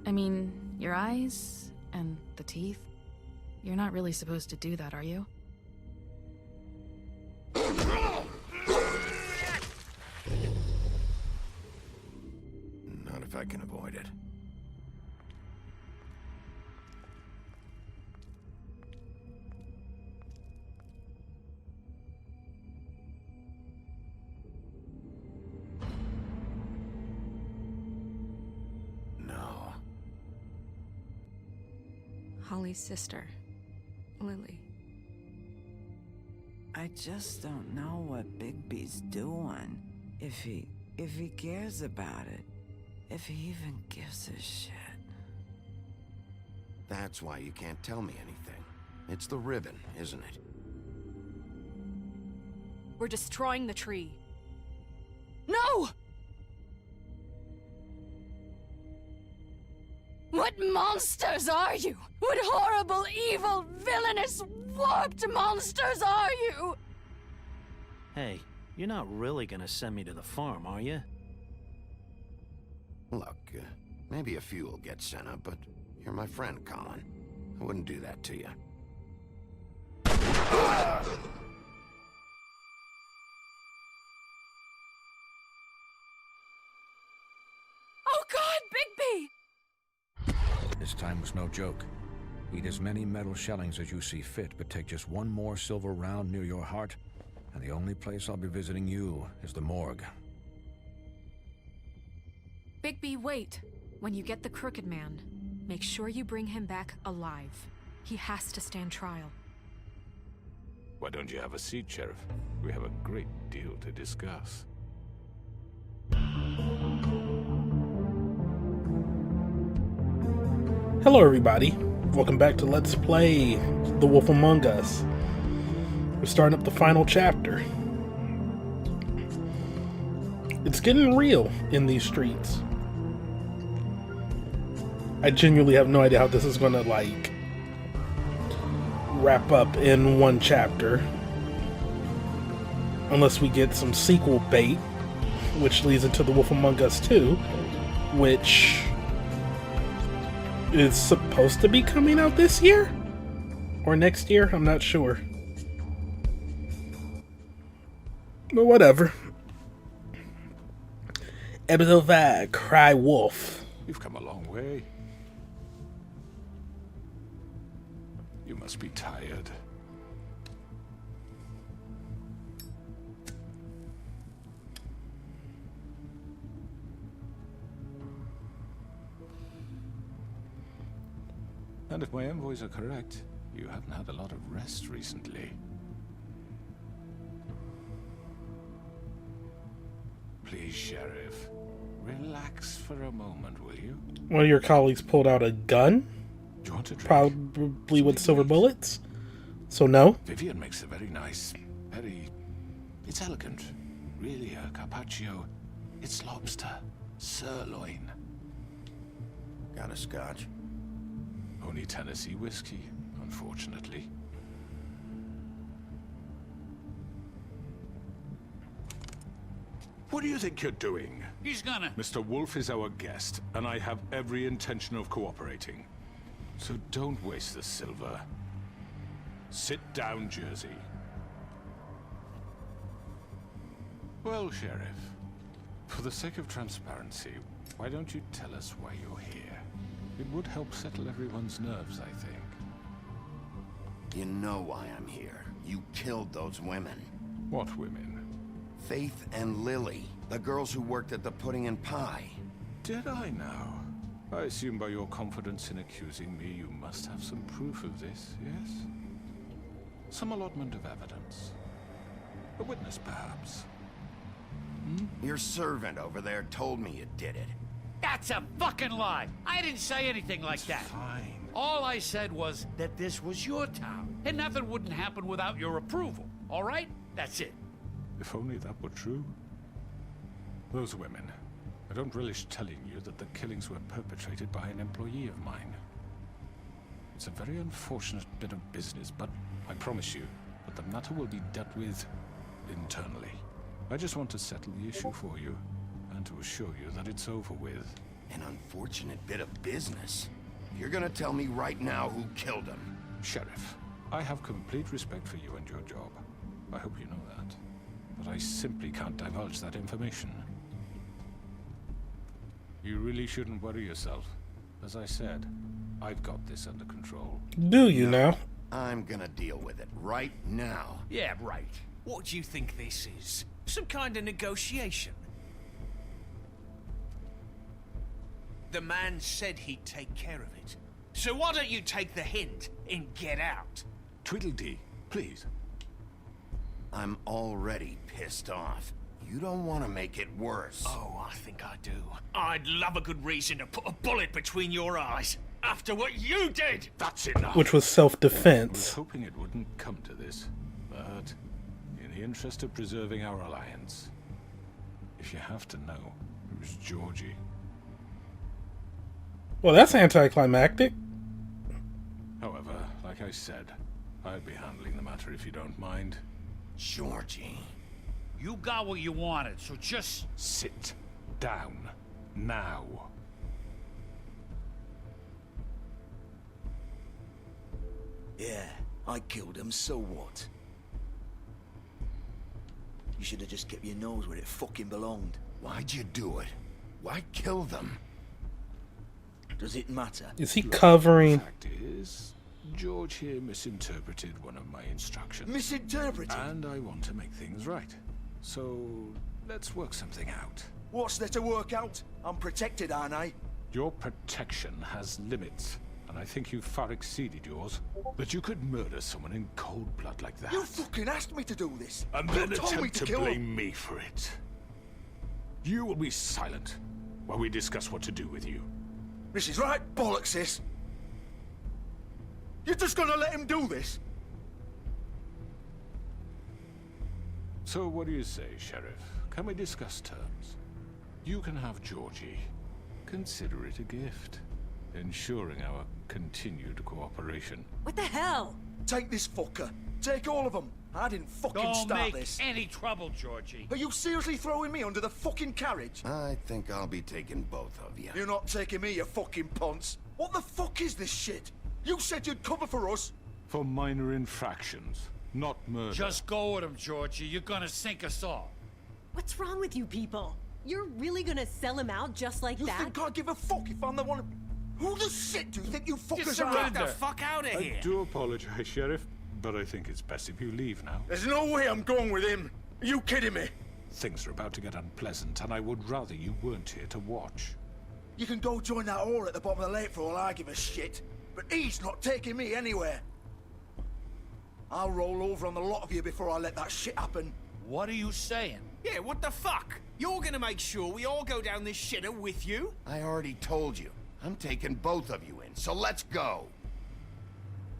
I mean, your eyes and the teeth. You're not really supposed to do that, are you? Not if I can avoid it. Holly's sister, Lily. I just don't know what Bigby's doing. If he cares about it. If he even gives a shit. That's why you can't tell me anything. It's the ribbon, isn't it? We're destroying the tree. No! What monsters are you? What horrible, evil, villainous, warped monsters are you? Hey, you're not really gonna send me to the farm, are you? Look, maybe a few will get sent up, but you're my friend, Colin. I wouldn't do that to you. Oh God, Bigby! This time was no joke. Eat as many metal shellings as you see fit, but take just one more silver round near your heart, and the only place I'll be visiting you is the morgue. Bigby, wait. When you get the Crooked Man, make sure you bring him back alive. He has to stand trial. Why don't you have a seat, Sheriff? We have a great deal to discuss. Hello everybody, welcome back to Let's Play The Wolf Among Us. We're starting up the final chapter. It's getting real in these streets. I genuinely have no idea how this is gonna, like, wrap up in one chapter. Unless we get some sequel bait, which leads into The Wolf Among Us 2, which is supposed to be coming out this year? Or next year? I'm not sure. But whatever. Episode 5, Cry Wolf. You've come a long way. You must be tired. And if my envoys are correct, you haven't had a lot of rest recently. Please, Sheriff, relax for a moment, will you? One of your colleagues pulled out a gun? Do you want to drink? Probably with silver bullets? So no? Vivian makes a very nice, it's elegant. Really a carpaccio. It's lobster, sirloin. Got a scotch? Only Tennessee whiskey, unfortunately. What do you think you're doing? He's gonna... Mr. Wolf is our guest, and I have every intention of cooperating. So don't waste the silver. Sit down, Jersey. Well, Sheriff, for the sake of transparency, why don't you tell us why you're here? It would help settle everyone's nerves, I think. You know why I'm here. You killed those women. What women? Faith and Lily, the girls who worked at the Pudding and Pie. Did I now? I assume by your confidence in accusing me, you must have some proof of this, yes? Some allotment of evidence. A witness, perhaps. Your servant over there told me you did it. That's a fucking lie! I didn't say anything like that. Fine. All I said was that this was your town, and nothing wouldn't happen without your approval. All right? That's it. If only that were true. Those women. I don't relish telling you that the killings were perpetrated by an employee of mine. It's a very unfortunate bit of business, but I promise you that the matter will be dealt with internally. I just want to settle the issue for you, and to assure you that it's over with. An unfortunate bit of business. You're gonna tell me right now who killed him. Sheriff, I have complete respect for you and your job. I hope you know that. But I simply can't divulge that information. You really shouldn't worry yourself. As I said, I've got this under control. Do you now? I'm gonna deal with it right now. Yeah, right. What do you think this is? Some kind of negotiation? The man said he'd take care of it. So why don't you take the hint and get out? Tweedledee, please. I'm already pissed off. You don't want to make it worse. Oh, I think I do. I'd love a good reason to put a bullet between your eyes after what you did. That's enough. Which was I was self-defense. hoping it wouldn't come to this, but in the interest of preserving our alliance, if you have to know, it was Georgie. Well, that's anticlimactic. However, like I said, I'd be handling the matter if you don't mind. Georgie. You got what you wanted, so just... Sit down. Now. Yeah, I killed him, so what? You should have just kept your nose where it fucking belonged. Why'd you do it? Why kill them? Does it matter? Is he covering? The fact is, George here misinterpreted one of my instructions. Misinterpreted? And I want to make things right. So, let's work something out. What's there to work out? I'm protected, aren't I? Your protection has limits, and I think you've far exceeded yours. That you could murder someone in cold blood like that. You fucking asked me to do this. And You then told me attempt to kill him. blame me for it. You will be silent while we discuss what to do with you. This is right bollocks, sis. You're just gonna let him do this? So what do you say, Sheriff? Can we discuss terms? You can have Georgie. Consider it a gift, ensuring our continued cooperation. What the hell? Take this fucker. Take all of them. I didn't fucking Don't start make this. any trouble, Georgie. Are you seriously throwing me under the fucking carriage? I think I'll be taking both of you. You're not taking me, you fucking ponce. What the fuck is this shit? You said you'd cover for us. For minor infractions, not murder. Just go with him, Georgie. You're gonna sink us all. What's wrong with you people? You're really gonna sell him out just like You that? think I give a fuck if I'm the one? Who the shit do you think you fuckers are? Get the fuck out of here! I do apologize, Sheriff, but I think it's best if you leave now. There's no way I'm going with him. Are you kidding me? Things are about to get unpleasant, and I would rather you weren't here to watch. You can go join that whore at the bottom of the lake for all I give a shit. But he's not taking me anywhere. I'll roll over on the lot of you before I let that shit happen. What are you saying? Yeah, what the fuck? You're gonna make sure we all go down this shitter with you? I already told you. I'm taking both of you in, so let's go.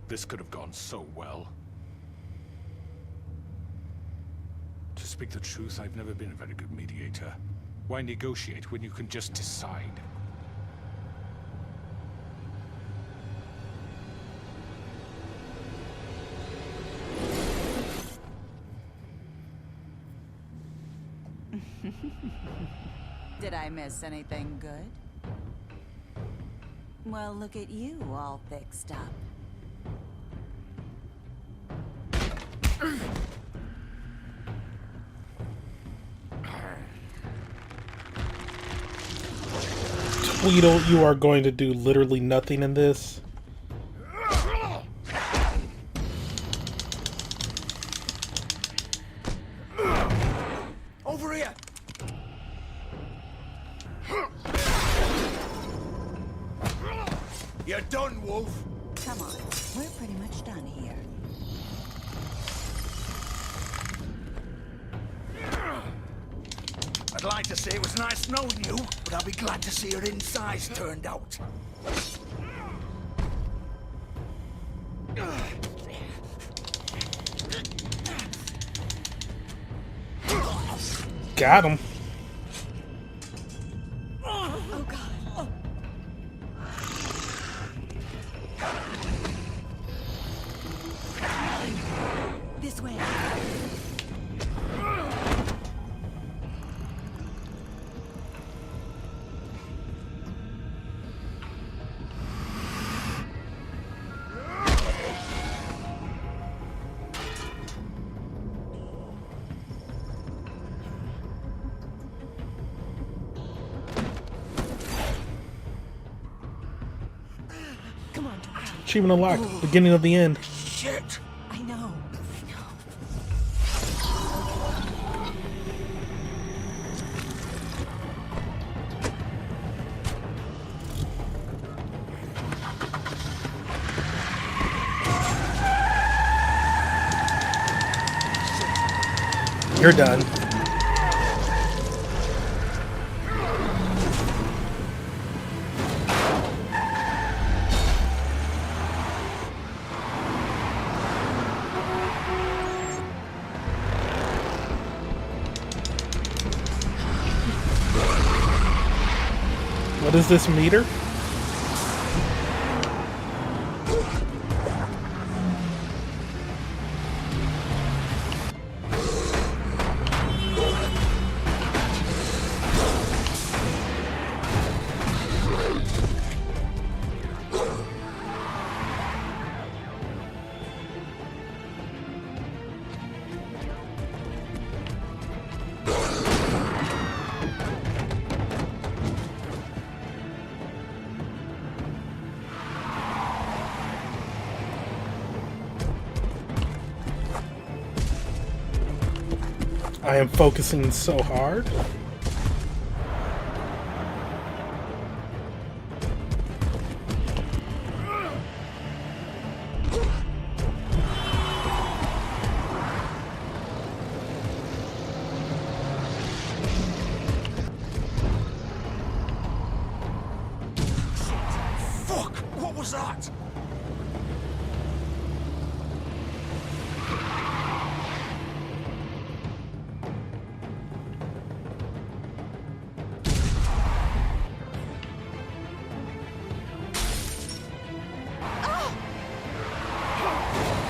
This could have gone so well. To speak the truth, I've never been a very good mediator. Why negotiate when you can just decide? Did I miss anything good? Well, look at you, all fixed up. Tweedle, you are going to do literally nothing in this. Over here! You're done, Wolf! Come on, we're pretty much done here. I'd like to say it was nice knowing you, but I'll be glad to see your insides turned out. Got him. Oh god. This way. Achievement unlocked. Beginning of the end. Shit! I know. You're done. What is this meter? I am focusing so hard. Fuck! What was that?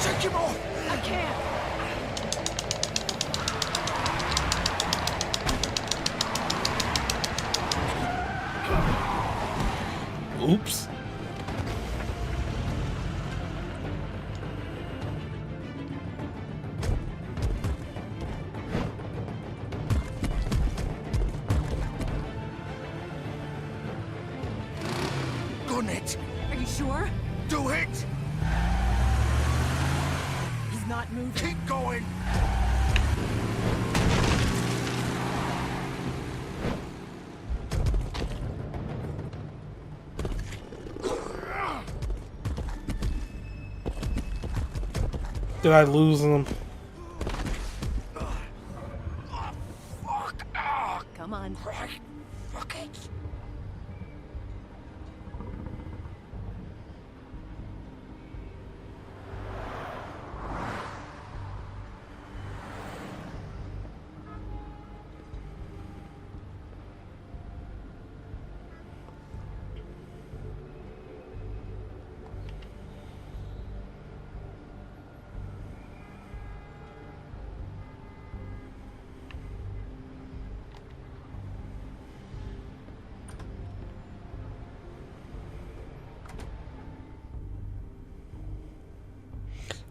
Take him off! I can't. Oops. Gun it! Are you sure? Do it! He's not moving. Keep going! Did I lose them? Fuck! Ah! Come on. Right. Fuck it!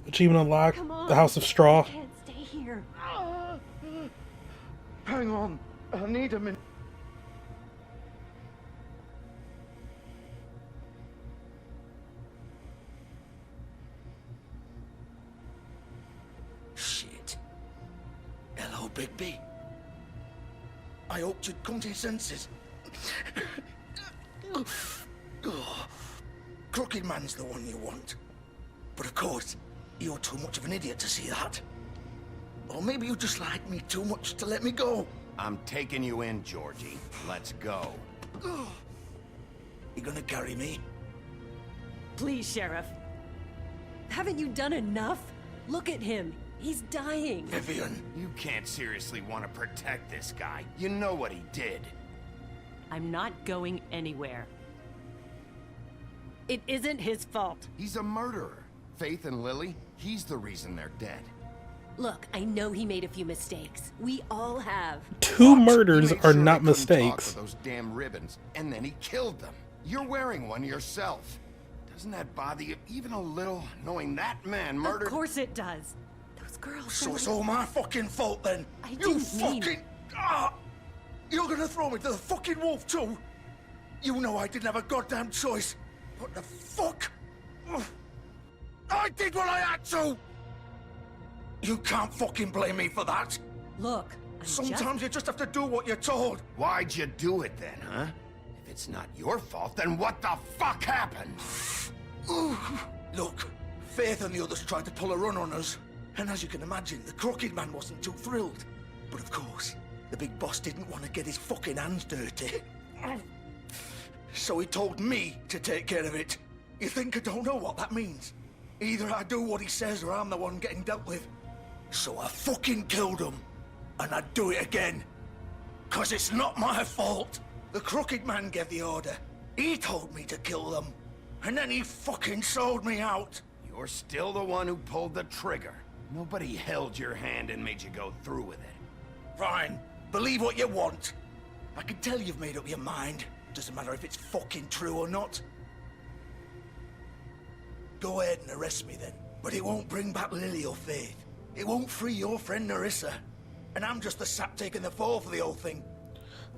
Achievement unlocked. The House of Straw. I can't stay here. Hang on. I need a minute. Shit. Hello, Bigby. I hoped you'd come to your senses. Crooked Man's the one you want. But of course, you're too much of an idiot to see that. Or maybe you just like me too much to let me go. I'm taking you in, Georgie. Let's go. You gonna carry me? Please, Sheriff. Haven't you done enough? Look at him. He's dying. Vivian. You can't seriously want to protect this guy. You know what he did. I'm not going anywhere. It isn't his fault. He's a murderer. Faith and Lily, he's the reason they're dead. Look, I know he made a few mistakes. We all have. Two murders He made are sure not they couldn't talk mistakes. for those damn ribbons, and then he killed them. You're wearing one yourself. Doesn't that bother you even a little, knowing that man murdered? Of course it does. Those girls. So it's all my fucking fault then. I You didn't mean- fucking. Ah! You're gonna throw me to the fucking wolf too? You know I didn't have a goddamn choice. What the fuck? I did what I had to! You can't fucking blame me for that. Look, Sometimes you just have to do what you're told. Why'd you do it then, huh? If it's not your fault, then what the fuck happened? Look, Faith and the others tried to pull a run on us. And as you can imagine, the Crooked Man wasn't too thrilled. But of course, the big boss didn't want to get his fucking hands dirty. So he told me to take care of it. You think I don't know what that means? Either I do what he says or I'm the one getting dealt with. So I fucking killed him. And I'd do it again. 'Cause it's not my fault. The Crooked Man gave the order. He told me to kill them. And then he fucking sold me out. You're still the one who pulled the trigger. Nobody held your hand and made you go through with it. Fine. Believe what you want. I can tell you've made up your mind. Doesn't matter if it's fucking true or not. Go ahead and arrest me then. But it won't bring back Lily or Faith. It won't free your friend Nerissa. And I'm just the sap taking the fall for the whole thing.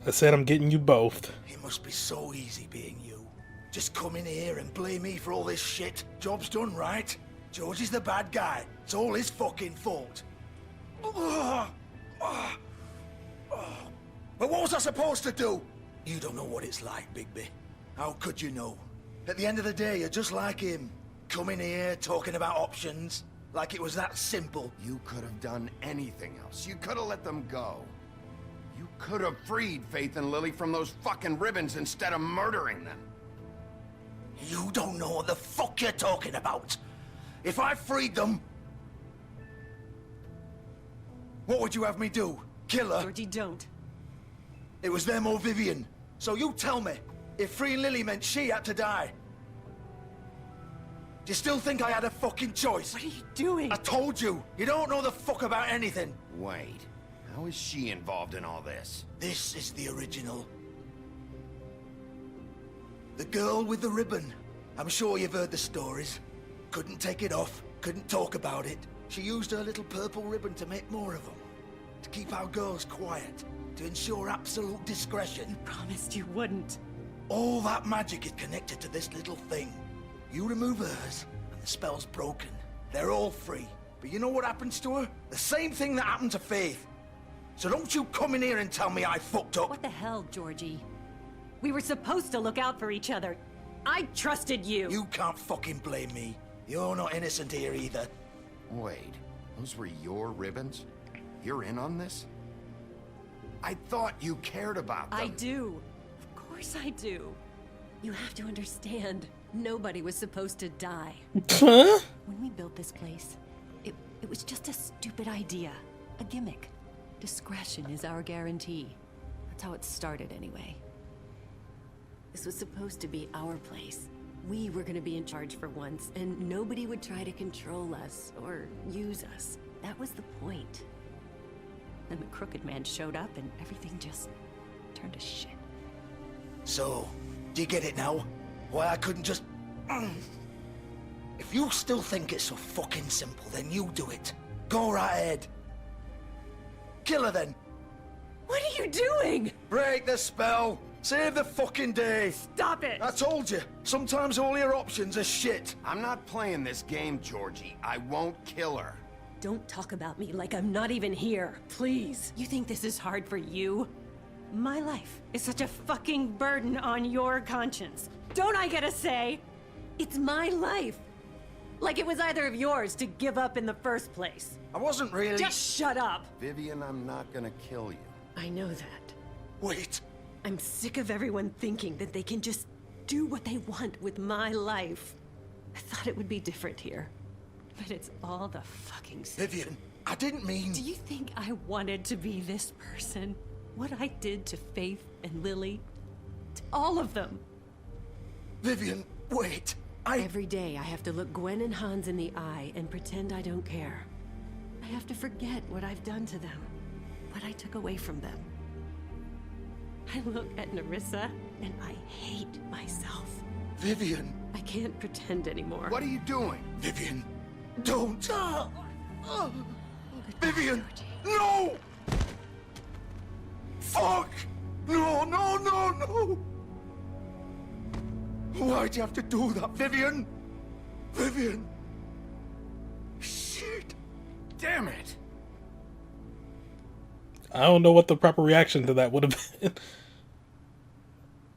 I said I'm getting you both. It must be so easy being you. Just come in here and blame me for all this shit. Job's done, right? George is the bad guy. It's all his fucking fault. But what was I supposed to do? You don't know what it's like, Bigby. How could you know? At the end of the day, you're just like him. Coming here, talking about options. Like it was that simple. You could have done anything else. You could have let them go. You could have freed Faith and Lily from those fucking ribbons instead of murdering them. You don't know what the fuck you're talking about. If I freed them... What would you have me do? Kill her? Georgie, don't. It was them or Vivian. So you tell me, if freeing Lily meant she had to die. Do you still think I had a fucking choice? What are you doing? I told you, you don't know the fuck about anything. Wait, how is she involved in all this? This is the original. The girl with the ribbon. I'm sure you've heard the stories. Couldn't take it off, couldn't talk about it. She used her little purple ribbon to make more of them. To keep our girls quiet. To ensure absolute discretion. You promised you wouldn't. All that magic is connected to this little thing. You remove hers, and the spell's broken. They're all free. But you know what happens to her? The same thing that happened to Faith. So don't you come in here and tell me I fucked up. What the hell, Georgie? We were supposed to look out for each other. I trusted you. You can't fucking blame me. You're not innocent here either. Wait, those were your ribbons? You're in on this? I thought you cared about them. I do. Of course I do. You have to understand. Nobody was supposed to die. Huh? When we built this place, it was just a stupid idea. A gimmick. Discretion is our guarantee. That's how it started anyway. This was supposed to be our place. We were gonna be in charge for once, and nobody would try to control us or use us. That was the point. Then the Crooked Man showed up and everything just turned to shit. So, do you get it now? Why I couldn't just... If you still think it's so fucking simple, then you do it. Go right ahead. Kill her then. What are you doing? Break the spell. Save the fucking day. Stop it. I told you. Sometimes all your options are shit. I'm not playing this game, Georgie. I won't kill her. Don't talk about me like I'm not even here, please. You think this is hard for you? My life is such a fucking burden on your conscience. Don't I get a say? It's my life. Like it was either of yours to give up in the first place. I wasn't really... Just shut up. Vivian, I'm not gonna kill you. I know that. Wait. I'm sick of everyone thinking that they can just do what they want with my life. I thought it would be different here. But it's all the fucking same. Vivian, I didn't mean... Do you think I wanted to be this person? What I did to Faith and Lily? To all of them? Vivian, wait. Every day I have to look Gwen and Hans in the eye and pretend I don't care. I have to forget what I've done to them. What I took away from them. I look at Nerissa and I hate myself. Vivian. I can't pretend anymore. What are you doing? Vivian, don't. Vivian, no! Fuck! No, no, no, no! Why'd you have to do that, Vivian? Vivian! damn it! I don't know what the proper reaction to that would have been.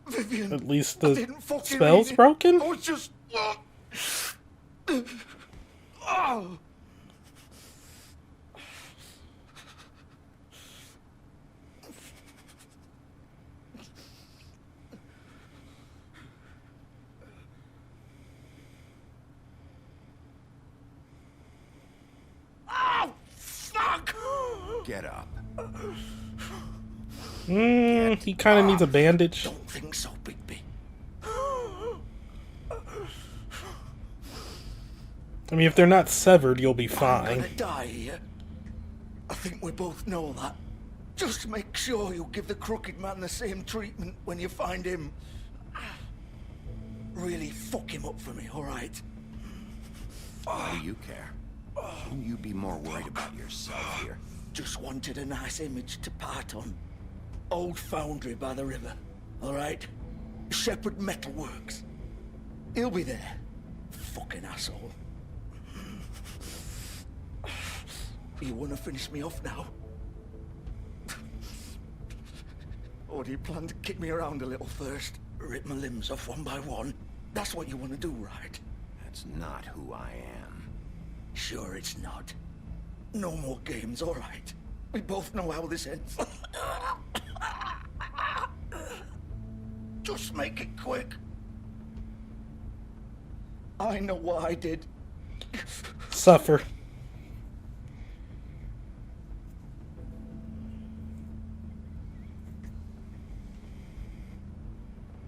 Vivian, At least I the didn't fucking spell's mean it. broken? I was just... Oh. Oh, fuck! Get up. He kind of needs a bandage. Don't think so, Bigby. I mean, if they're not severed, you'll be I'm fine. gonna die here. I think we both know that. Just make sure you give the crooked man the same treatment when you find him. Really fuck him up for me, alright? Why do you care? Shouldn't you be more worried about yourself here? Just wanted a nice image to part on. Old foundry by the river, alright? Shepherd Metalworks. He'll be there. Fucking asshole. You wanna finish me off now? Or do you plan to kick me around a little first? Rip my limbs off one by one? That's what you wanna do, right? That's not who I am. Sure it's not. No more games, alright? We both know how this ends. Just make it quick. I know what I did. Suffer.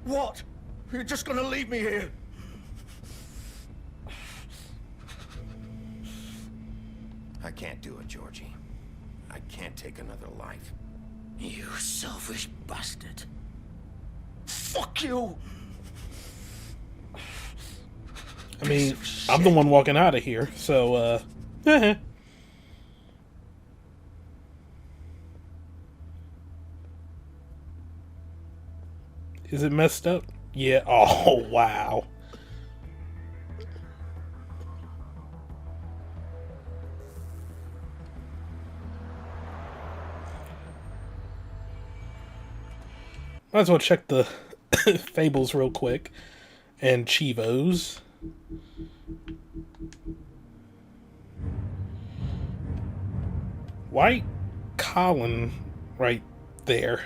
What? You're just gonna leave me here? I can't do it, Georgie. I can't take another life. You selfish bastard. Fuck you! I mean, I'm the one walking out of here, so, Is it messed up? Yeah. Oh, wow. Might as well check the fables real quick. And Chivos. White Colin right there.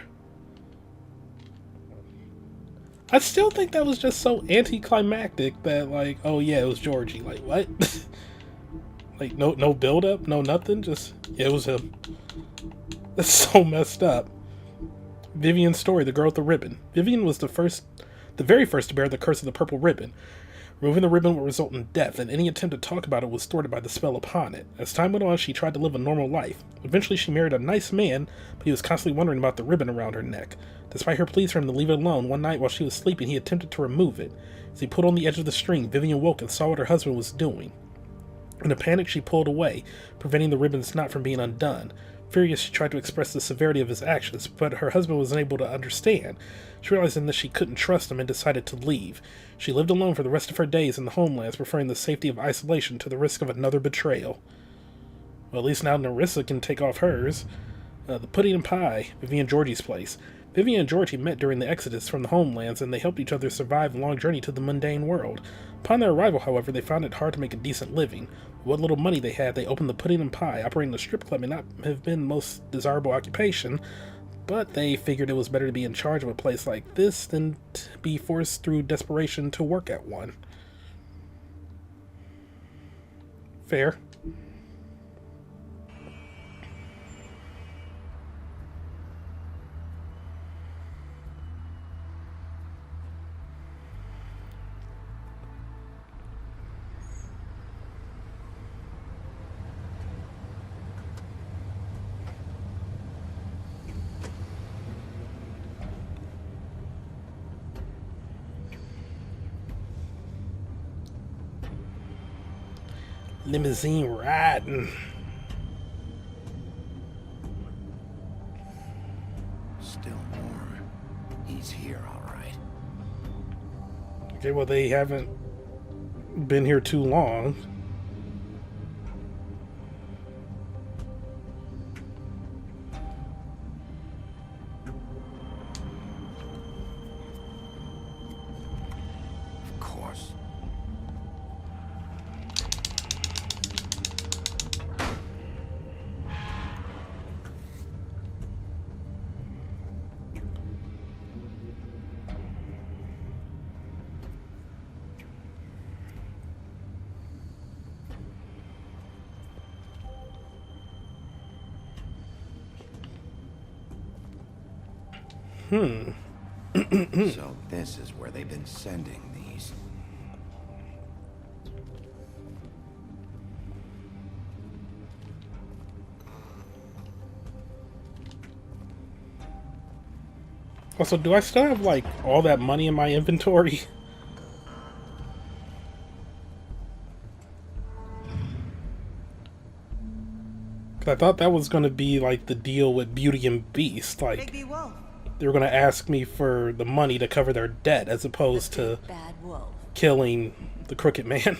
I still think that was just so anticlimactic that, like, oh yeah, it was Georgie. Like, what? Like, no build up, no nothing, just, yeah, it was him. That's so messed up. Vivian's story, the girl with the ribbon. Vivian was the very first to bear the curse of the purple ribbon. Removing the ribbon would result in death, and any attempt to talk about it was thwarted by the spell upon it. As time went on, she tried to live a normal life. Eventually, she married a nice man, but he was constantly wondering about the ribbon around her neck. Despite her pleas for him to leave it alone, one night while she was sleeping, he attempted to remove it. As he pulled on the edge of the string, Vivian woke and saw what her husband was doing. In a panic, she pulled away, preventing the ribbon's knot from being undone. Furious, she tried to express the severity of his actions, but her husband was unable to understand. She realized then that she couldn't trust him and decided to leave. She lived alone for the rest of her days in the homelands, preferring the safety of isolation to the risk of another betrayal. Well, at least now Narissa can take off hers. The pudding and pie, Vivian and Georgie's place. Vivian and Georgie met during the exodus from the homelands, and they helped each other survive the long journey to the mundane world. Upon their arrival, however, they found it hard to make a decent living. With what little money they had, they opened the pudding and pie. Operating a strip club may not have been the most desirable occupation, but they figured it was better to be in charge of a place like this than to be forced through desperation to work at one. Fair. Limousine riding. Still warm. He's here, all right. Okay, well, they haven't been here too long. So this is where they've been sending these. Also, do I still have, like, all that money in my inventory? Cause I thought that was gonna be, like, the deal with Beauty and Beast. Like, they were gonna ask me for the money to cover their debt, as opposed to killing the Crooked Man.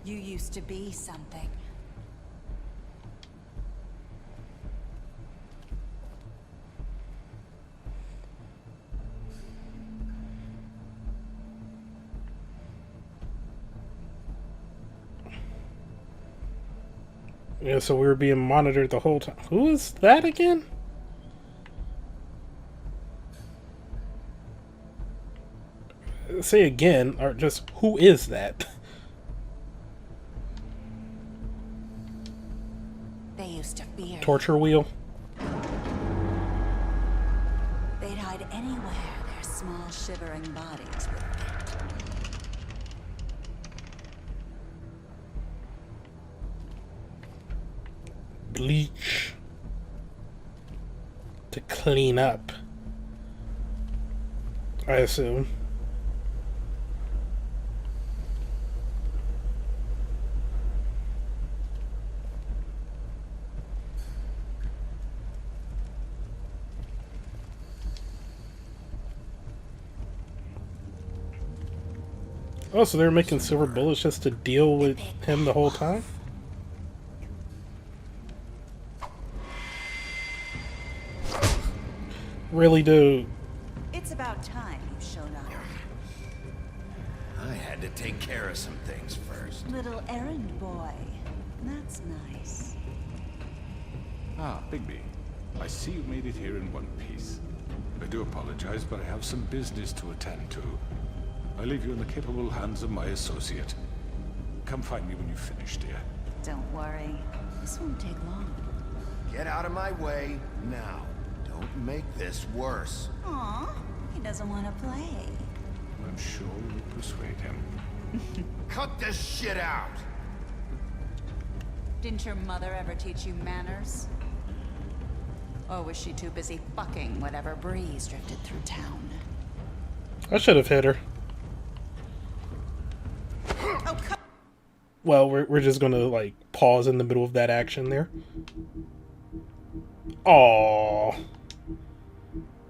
You used to be something. Yeah, so we were being monitored the whole time. Who is that again? Say again, or just, who is that? They used to fear. Torture wheel? They'd hide anywhere their small shivering bodies would fit. Bleach. To clean up. I assume. Oh, so they're making silver bullets just to deal with him the whole time? Really, dude? It's about time you showed up. I had to take care of some things first. Little errand boy. That's nice. Ah, Bigby. I see you made it here in one piece. I do apologize, but I have some business to attend to. I leave you in the capable hands of my associate. Come find me when you finish, dear. Don't worry. This won't take long. Get out of my way now. Don't make this worse. Aw, he doesn't want to play. I'm sure you'll persuade him. Cut this shit out! Didn't your mother ever teach you manners? Or was she too busy fucking whatever breeze drifted through town? I should have hit her. Well, we're just gonna, like, pause in the middle of that action there. Aww.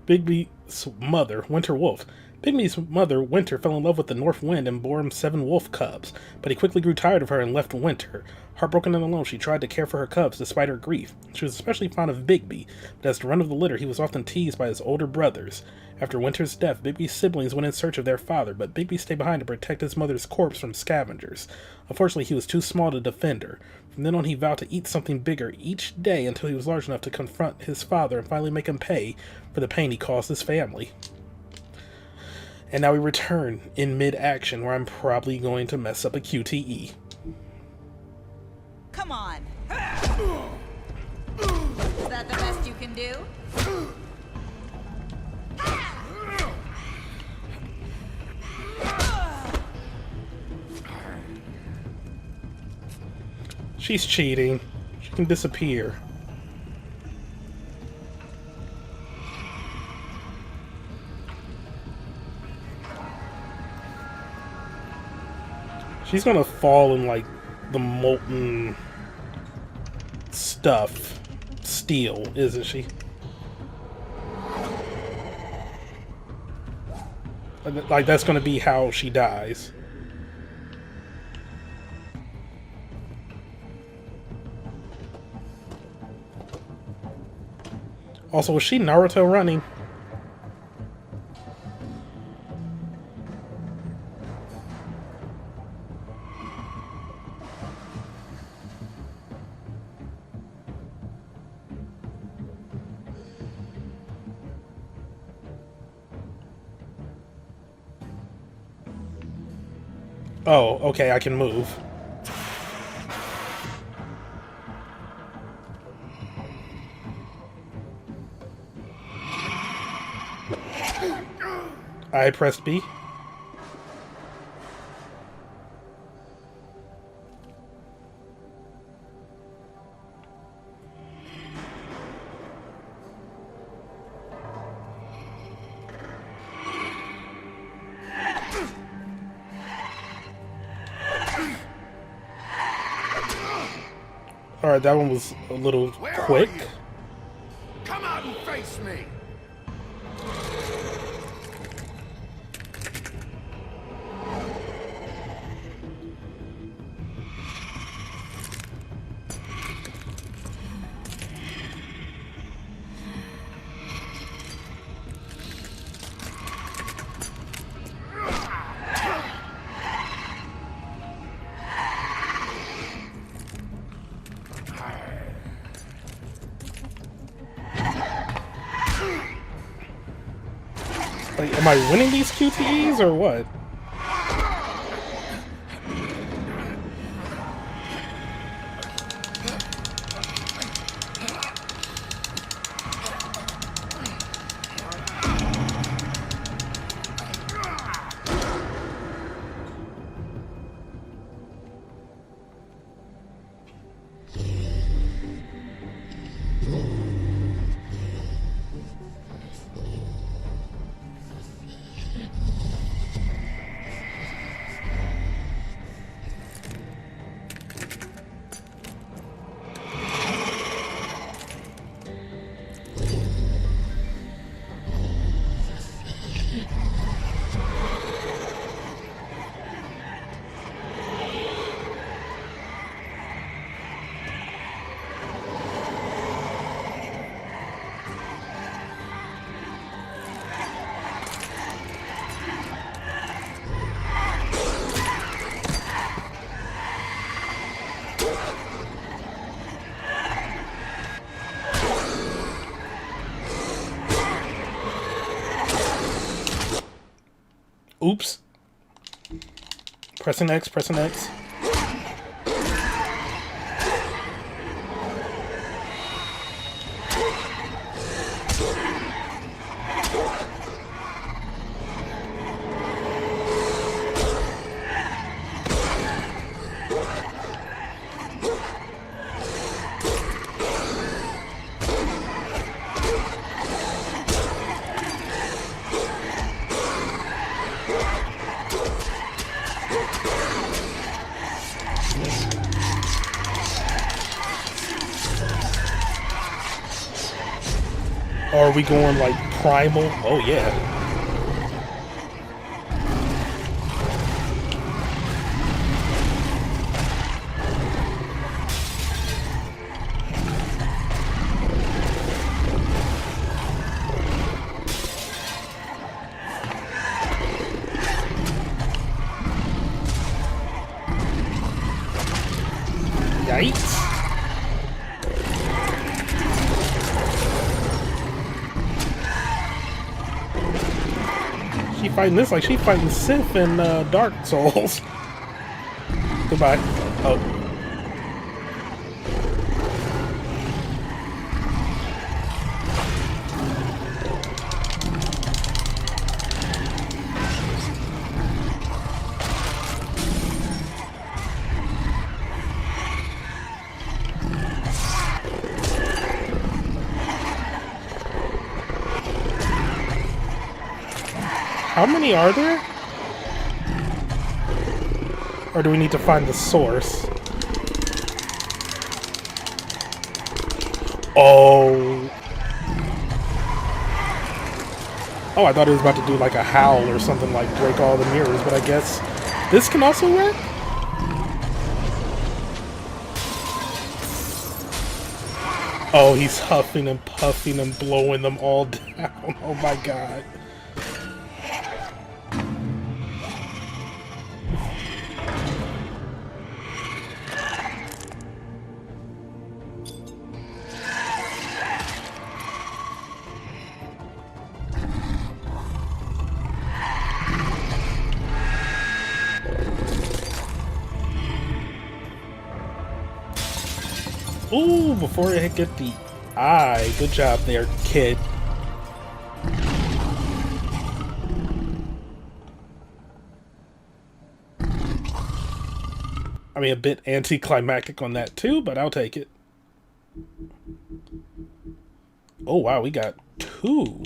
Bigby's mother, Winter Wolf. Bigby's mother, Winter, fell in love with the North Wind and bore him 7 wolf cubs, but he quickly grew tired of her and left Winter. Heartbroken and alone, she tried to care for her cubs despite her grief. She was especially fond of Bigby, but as the run of the litter, he was often teased by his older brothers. After Winter's death, Bigby's siblings went in search of their father, but Bigby stayed behind to protect his mother's corpse from scavengers. Unfortunately, he was too small to defend her. From then on, he vowed to eat something bigger each day until he was large enough to confront his father and finally make him pay for the pain he caused his family. And now we return in mid-action, where I'm probably going to mess up a QTE. Come on! Is that the best you can do? She's cheating. She can disappear. She's gonna fall in, like, the molten stuff. Steel, isn't she? Like, that's gonna be how she dies. Also, was she Naruto running? Oh, okay, I can move. I pressed B. Alright, that one was a little quick. Come out and face me! Like, am I winning these QTEs or what? Oops. Pressing X, pressing X. Or are we going like primal? Oh yeah. Yikes. She fighting this like she fighting Sith in Dark Souls. Goodbye. Oh. How many are there? Or do we need to find the source? Oh. Oh, I thought it was about to do like a howl or something like break all the mirrors, but I guess this can also work? Oh, he's huffing and puffing and blowing them all down. Oh my god. Ooh, before I get the eye. Good job there, kid. I mean, a bit anticlimactic on that too, but I'll take it. Oh wow, we got two.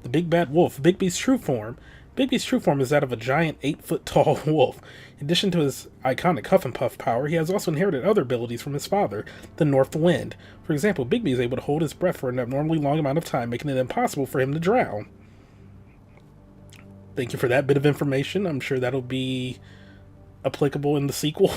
The big bad wolf, Bigby's true form. Bigby's true form is that of a giant 8-foot-tall wolf. In addition to his iconic huff and puff power, he has also inherited other abilities from his father, the North Wind. For example, Bigby is able to hold his breath for an abnormally long amount of time, making it impossible for him to drown. Thank you for that bit of information. I'm sure that'll be applicable in the sequel.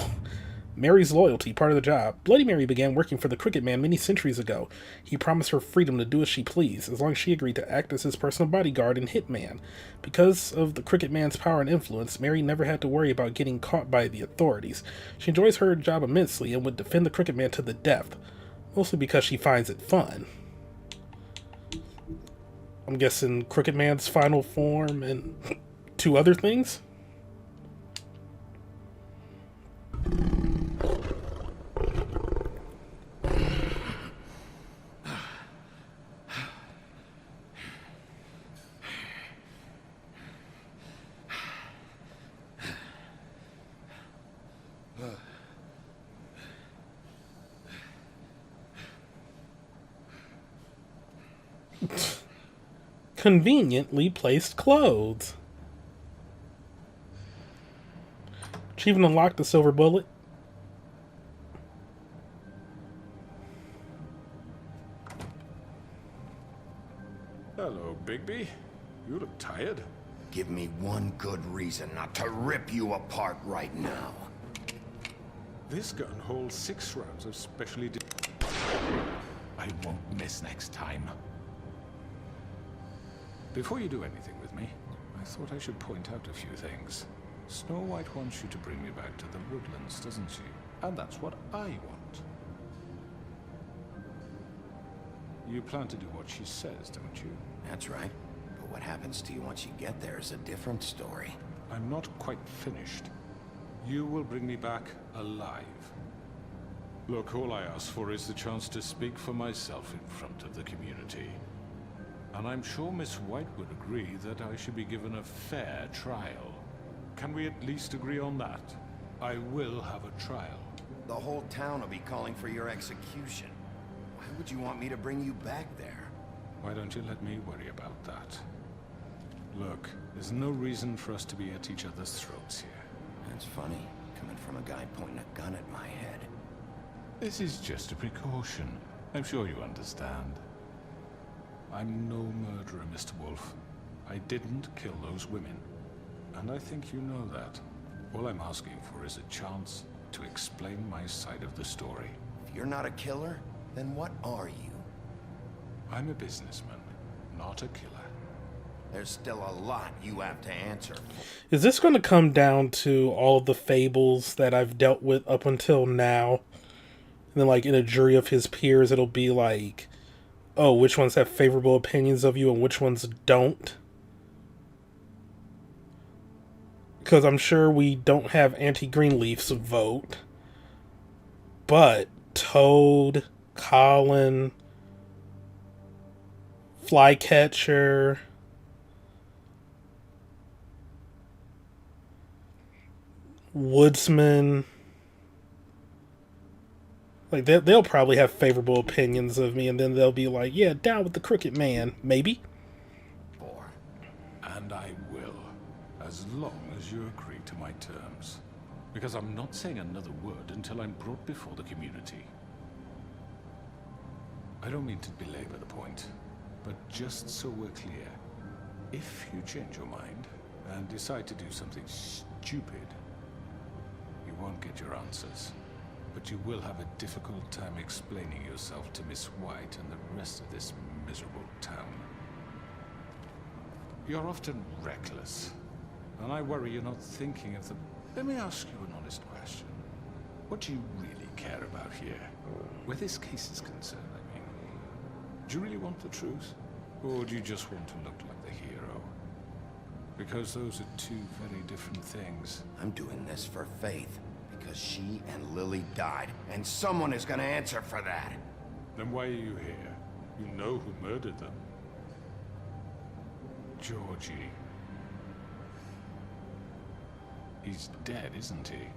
Mary's loyalty, part of the job. Bloody Mary began working for the Crooked Man many centuries ago. He promised her freedom to do as she pleased, as long as she agreed to act as his personal bodyguard and hitman. Because of the Crooked Man's power and influence, Mary never had to worry about getting caught by the authorities. She enjoys her job immensely and would defend the Crooked Man to the death, mostly because she finds it fun. I'm guessing Crooked Man's final form and two other things? Conveniently placed clothes. She even unlocked the silver bullet. Hello, Bigby. You look tired. Give me one good reason not to rip you apart right now. This gun holds 6 rounds of specially I won't miss next time. Before you do anything with me, I thought I should point out a few things. Snow White wants you to bring me back to the woodlands, doesn't she? And that's what I want. You plan to do what she says, don't you? That's right. But what happens to you once you get there is a different story. I'm not quite finished. You will bring me back alive. Look, all I ask for is the chance to speak for myself in front of the community. And I'm sure Miss White would agree that I should be given a fair trial. Can we at least agree on that? I will have a trial. The whole town will be calling for your execution. Why would you want me to bring you back there? Why don't you let me worry about that? Look, there's no reason for us to be at each other's throats here. That's funny, coming from a guy pointing a gun at my head. This is just a precaution. I'm sure you understand. I'm no murderer, Mr. Wolf. I didn't kill those women. And I think you know that. All I'm asking for is a chance to explain my side of the story. If you're not a killer, then what are you? I'm a businessman, not a killer. There's still a lot you have to answer. Is this going to come down to all of the fables that I've dealt with up until now? And then, like, in a jury of his peers, it'll be like, oh, which ones have favorable opinions of you and which ones don't? Because I'm sure we don't have Anti-Greenleaf's vote. But Toad, Colin, Flycatcher, Woodsman, like they'll probably have favorable opinions of me, and then they'll be like, yeah, down with the Crooked Man, maybe. And I will, as long as you agree to my terms. Because I'm not saying another word until I'm brought before the community. I don't mean to belabor the point, but just so we're clear, if you change your mind and decide to do something stupid, you won't get your answers. But you will have a difficult time explaining yourself to Miss White and the rest of this miserable town. You're often reckless, and I worry you're not thinking of the... Let me ask you an honest question. What do you really care about here? Where this case is concerned, I mean. Do you really want the truth? Or do you just want to look like the hero? Because those are two very different things. I'm doing this for Faith. Because she and Lily died, and someone is gonna answer for that. Then why are you here? You know who murdered them. Georgie. He's dead, isn't he?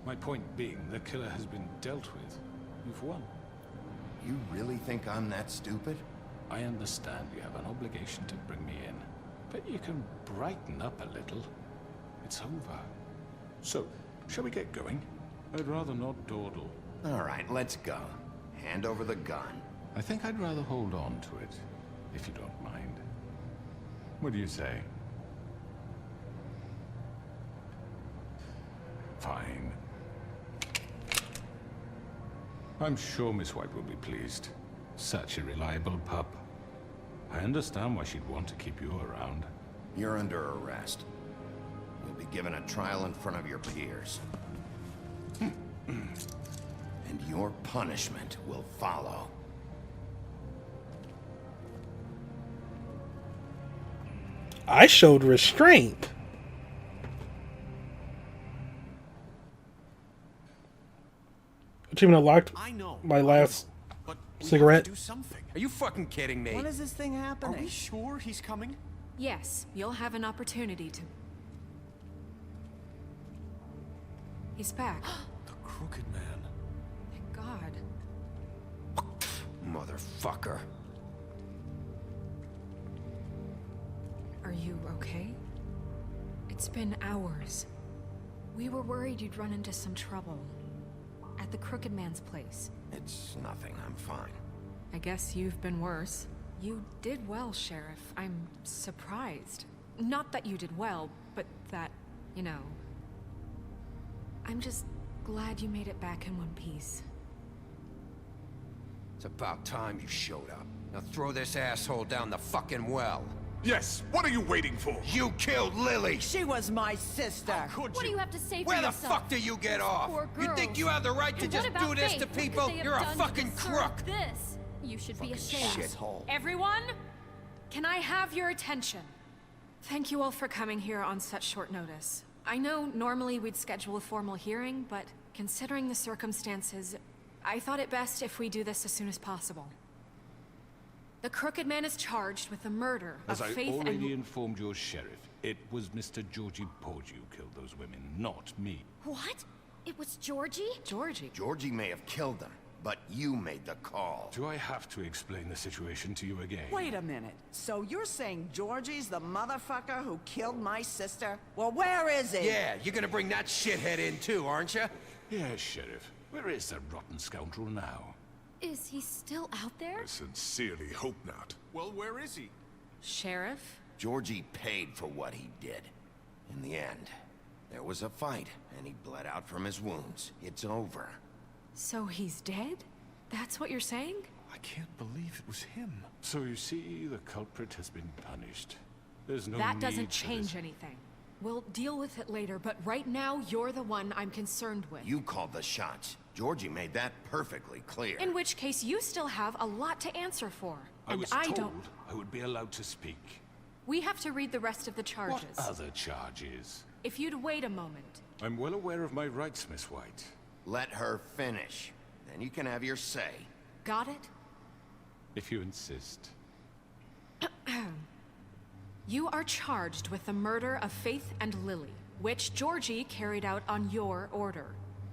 My point being, the killer has been dealt with. You've won. You really think I'm that stupid? I understand you have an obligation to bring me in, but you can brighten up a little. It's over. So, shall we get going? I'd rather not dawdle. All right, let's go. Hand over the gun. I think I'd rather hold on to it, if you don't mind. What do you say? Fine. I'm sure Miss White will be pleased. Such a reliable pup. I understand why she'd want to keep you around. You're under arrest. You'll be given a trial in front of your peers. And your punishment will follow. I showed restraint. Achievement unlocked. My last cigarette. Do something. Are you fucking kidding me? When is this thing happening? Are we sure he's coming? Yes, you'll have an opportunity to. He's back. The Crooked Man. Thank God. Motherfucker. Are you okay? It's been hours. We were worried you'd run into some trouble. At the Crooked Man's place. It's nothing, I'm fine. I guess you've been worse. You did well, Sheriff. I'm surprised. Not that you did well, but that, you know... I'm just glad you made it back in one piece. It's about time you showed up. Now throw this asshole down the fucking well. Yes, what are you waiting for? You killed Lily! She was my sister. What do you have to say for Where the yourself? fuck do you get off? Poor You think girls. you have the right to And just what about do this Faith? to What could people? they have You're a done to fucking deserve crook! This? You should be ashamed. Shithole. Everyone, can I have your attention? Thank you all for coming here on such short notice. I know normally we'd schedule a formal hearing, but considering the circumstances, I thought it best if we do this as soon as possible. The Crooked Man is charged with the murder of As I Faith already and... informed your sheriff, it was Mr. Georgie Porgy who killed those women, not me. What? It was Georgie? Georgie? Georgie may have killed them, but you made the call. Do I have to explain the situation to you again? Wait a minute. So you're saying Georgie's the motherfucker who killed my sister? Well, where is he? Yeah, you're gonna bring that shithead in too, aren't you? Yes, Sheriff. Where is that rotten scoundrel now? Is he still out there? I sincerely hope not. Well, where is he? Sheriff? Georgie paid for what he did. In the end, there was a fight, and he bled out from his wounds. It's over. So he's dead? That's what you're saying? I can't believe it was him. So you see, the culprit has been punished. There's no That need doesn't for change this. anything. We'll deal with it later, but right now, you're the one I'm concerned with. You called the shots. Georgie made that perfectly clear. In which case, you still have a lot to answer for. I was I told don't... I would be allowed to speak. We have to read the rest of the charges. What other charges? If you'd wait a moment. I'm well aware of my rights, Miss White. Let her finish. Then you can have your say. Got it? If you insist. You are charged with the murder of Faith and Lily, which Georgie carried out on your order,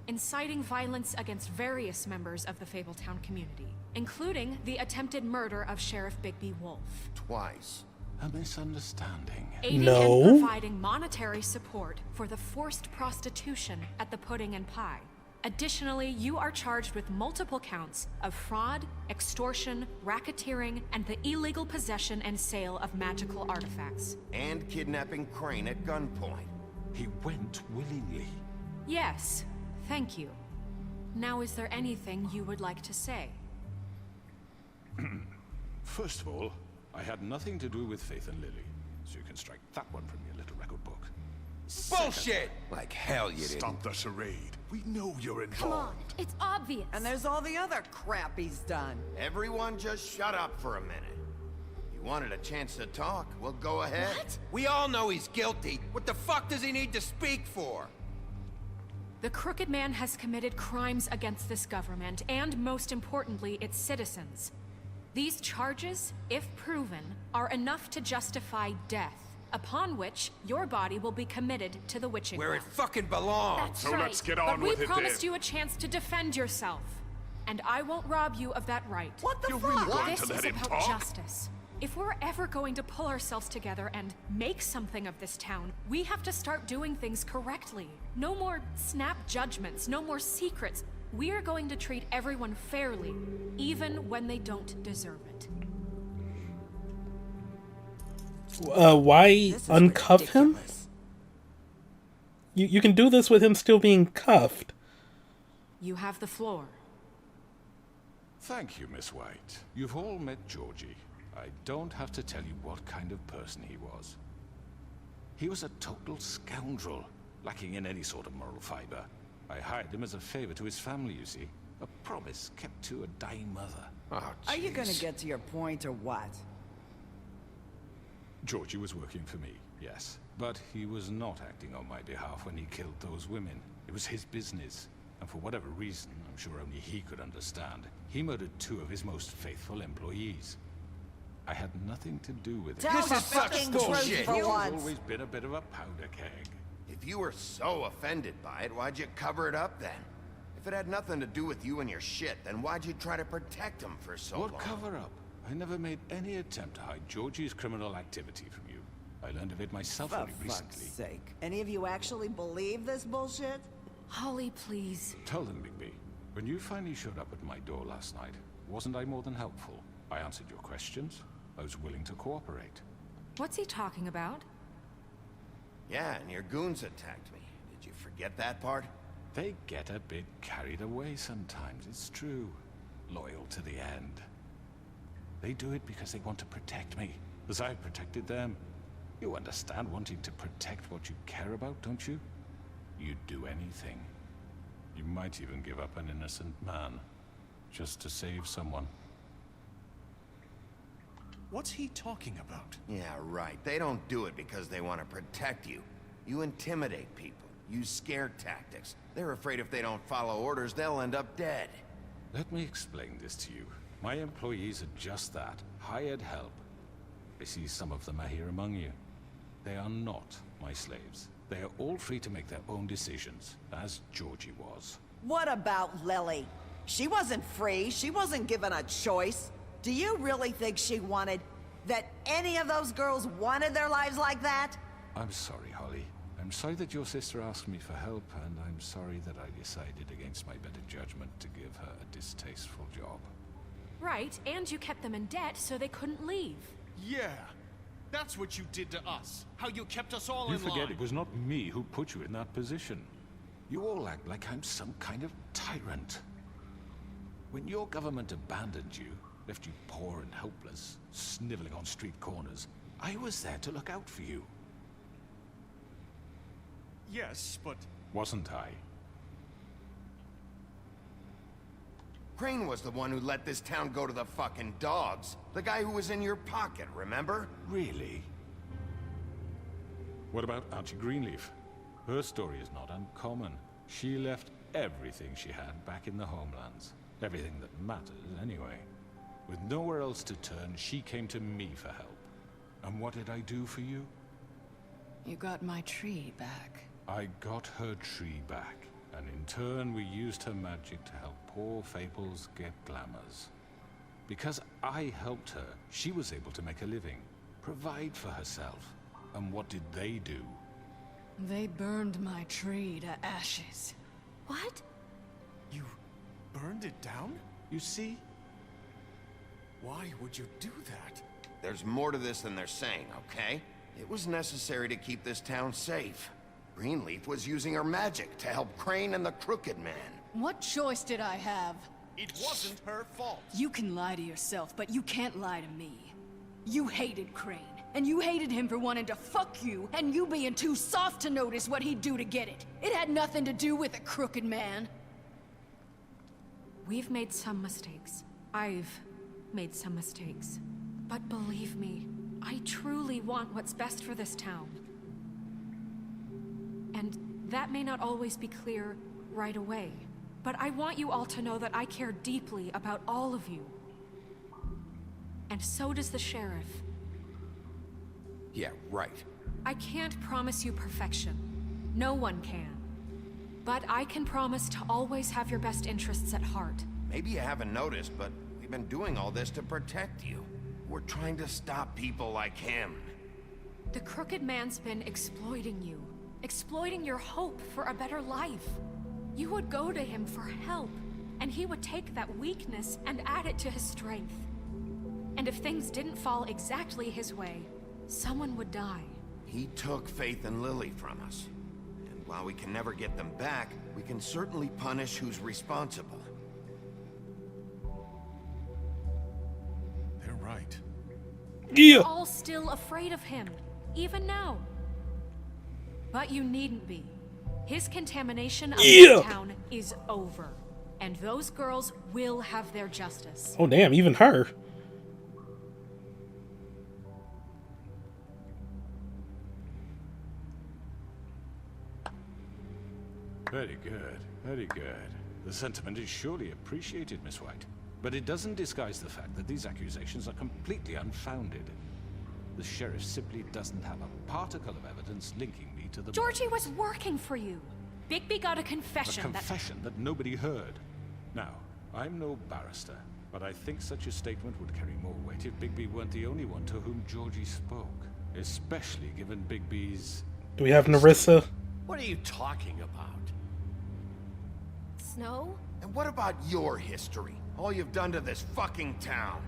inciting violence against various members of the Fabletown community, including the attempted murder of Sheriff Bigby Wolf. Twice. A misunderstanding. Aiding and providing monetary support for the forced prostitution at the Pudding and Pie. Additionally, you are charged with multiple counts of fraud, extortion, racketeering, and the illegal possession and sale of magical artifacts. And kidnapping Crane at gunpoint. He went willingly. Yes, thank you. Now, is there anything you would like to say? First of all, I had nothing to do with Faith and Lily, so you can strike that one from your little record book. Bullshit! Like hell you didn't. Stop the charade. We know you're involved. Come on, it's obvious. And there's all the other crap he's done. Everyone just shut up for a minute. You wanted a chance to talk? Well, go ahead. What? We all know he's guilty. What the fuck does he need to speak for? The Crooked Man has committed crimes against this government, and most importantly, its citizens. These charges, if proven, are enough to justify death, upon which your body will be committed to the witching Where it well. fucking belongs. That's So right. let's get on but with we it promised then. you a chance to defend yourself, and I won't rob you of that right. What the You're fuck? really going This to let is him about talk? justice. If we're ever going to pull ourselves together and make something of this town, we have to start doing things correctly. No more snap judgments, no more secrets. We are going to treat everyone fairly, even when they don't deserve it. Why uncuff him? You can do this with him still being cuffed. You have the floor. Thank you, Miss White. You've all met Georgie. I don't have to tell you what kind of person he was. He was a total scoundrel, lacking in any sort of moral fiber. I hired him as a favor to his family, you see. A promise kept to a dying mother. Oh, Are you gonna jeez. get to your point or what? Georgie was working for me, yes. But he was not acting on my behalf when he killed those women. It was his business. And for whatever reason, I'm sure only he could understand, he murdered 2 of his most faithful employees. I had nothing to do with it. Tell the fucking truth for He's once. always been a bit of a powder keg. If you were so offended by it, why'd you cover it up then? If it had nothing to do with you and your shit, then why'd you try to protect him for so long? What cover up? I never made any attempt to hide Georgie's criminal activity from you. I learned of it myself For only fuck's recently. sake. Any of you actually believe this bullshit? Holly, please. Tell them, Bigby. When you finally showed up at my door last night, wasn't I more than helpful? I answered your questions. I was willing to cooperate. What's he talking about? Yeah, and your goons attacked me. Did you forget that part? They get a bit carried away sometimes, it's true. Loyal to the end. They do it because they want to protect me, as I've protected them. You understand wanting to protect what you care about, don't you? You'd do anything. You might even give up an innocent man, just to save someone. What's he talking about? Yeah, right. They don't do it because they want to protect you. You intimidate people, use scare tactics. They're afraid if they don't follow orders, they'll end up dead. Let me explain this to you. My employees are just that, hired help. I see some of them are here among you. They are not my slaves. They are all free to make their own decisions, as Georgie was. What about Lily? She wasn't free. She wasn't given a choice. Do you really think she wanted... that any of those girls wanted their lives like that? I'm sorry, Holly. I'm sorry that your sister asked me for help, and I'm sorry that I decided against my better judgment to give her a distasteful job. Right, and you kept them in debt so they couldn't leave. Yeah, that's what you did to us. How you kept us all You in line. forget it was not me who put you in that position. You all act like I'm some kind of tyrant. When your government abandoned you, left you poor and helpless, sniveling on street corners, I was there to look out for you. Yes, but... Wasn't I? Crane was the one who let this town go to the fucking dogs. The guy who was in your pocket, remember? Really? What about Auntie Greenleaf? Her story is not uncommon. She left everything she had back in the homelands. Everything that matters, anyway. With nowhere else to turn, she came to me for help. And what did I do for you? You got my tree back. I got her tree back, and in turn we used her magic to help poor Fables get glamours. Because I helped her, she was able to make a living, provide for herself. And what did they do? They burned my tree to ashes. What? You burned it down? You see? Why would you do that? There's more to this than they're saying, okay? It was necessary to keep this town safe. Greenleaf was using her magic to help Crane and the Crooked Man. What choice did I have? It wasn't her fault. You can lie to yourself, but you can't lie to me. You hated Crane, and you hated him for wanting to fuck you, and you being too soft to notice what he'd do to get it. It had nothing to do with the Crooked Man. We've made some mistakes. I've made some mistakes. But believe me, I truly want what's best for this town. And that may not always be clear right away, but I want you all to know that I care deeply about all of you. And so does the sheriff. Yeah, right. I can't promise you perfection. No one can. But I can promise to always have your best interests at heart. Maybe you haven't noticed, but we've been doing all this to protect you. We're trying to stop people like him. The Crooked Man's been exploiting you. Exploiting your hope for a better life. You would go to him for help, and he would take that weakness and add it to his strength. And if things didn't fall exactly his way, someone would die. He took Faith and Lily from us. And while we can never get them back, we can certainly punish who's responsible. They're right. Yeah. We're all still afraid of him, even now. But you needn't be. His contamination of the town is over. And those girls will have their justice. Oh damn, even her. Very good, very good. The sentiment is surely appreciated, Miss White. But it doesn't disguise the fact that these accusations are completely unfounded. The sheriff simply doesn't have a particle of evidence linking me to the... Georgie was working for you. Bigby got a confession. A confession that nobody heard. Now, I'm no barrister, but I think such a statement would carry more weight if Bigby weren't the only one to whom Georgie spoke. Especially given Bigby's... Do we have Narissa? What are you talking about? Snow? And what about your history? All you've done to this fucking town?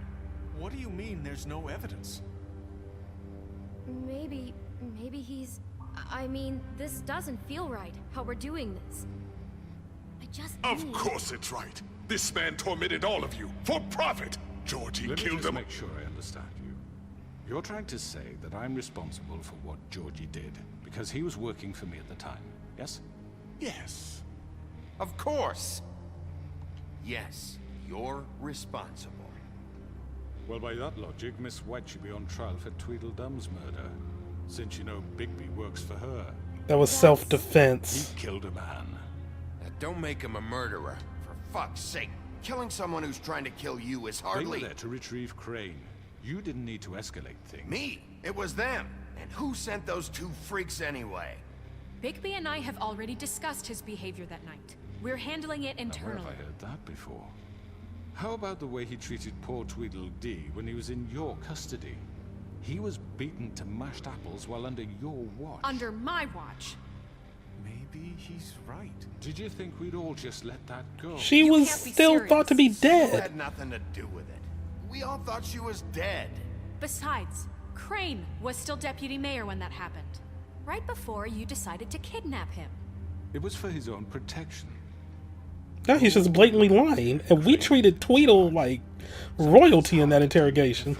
What do you mean there's no evidence? Maybe he's... I mean, this doesn't feel right, how we're doing this. I just Of course it's right. This man tormented all of you, for profit! Georgie Let me killed just them. make sure I understand you. You're trying to say that I'm responsible for what Georgie did, because he was working for me at the time, yes? Yes. Of course. Yes, you're responsible. Well, by that logic, Miss White should be on trial for Tweedledum's murder, since you know Bigby works for her. That was self-defense. He killed a man. Don't make him a murderer. For fuck's sake. Killing someone who's trying to kill you is hardly... They were there to retrieve Crane. You didn't need to escalate things. Me? It was them. And who sent those two freaks anyway? Bigby and I have already discussed his behavior that night. We're handling it internally. Where have I heard that before? How about the way he treated poor Tweedledee when he was in your custody? He was beaten to mashed apples while under your watch. Under my watch. Maybe he's right. Did you think we'd all just let that go? She was still thought to be It dead. had nothing to do with it. We all thought she was dead. Besides, Crane was still deputy mayor when that happened. Right before you decided to kidnap him. It was for his own protection. Now he's just blatantly lying, and we treated Tweedle like royalty in that interrogation.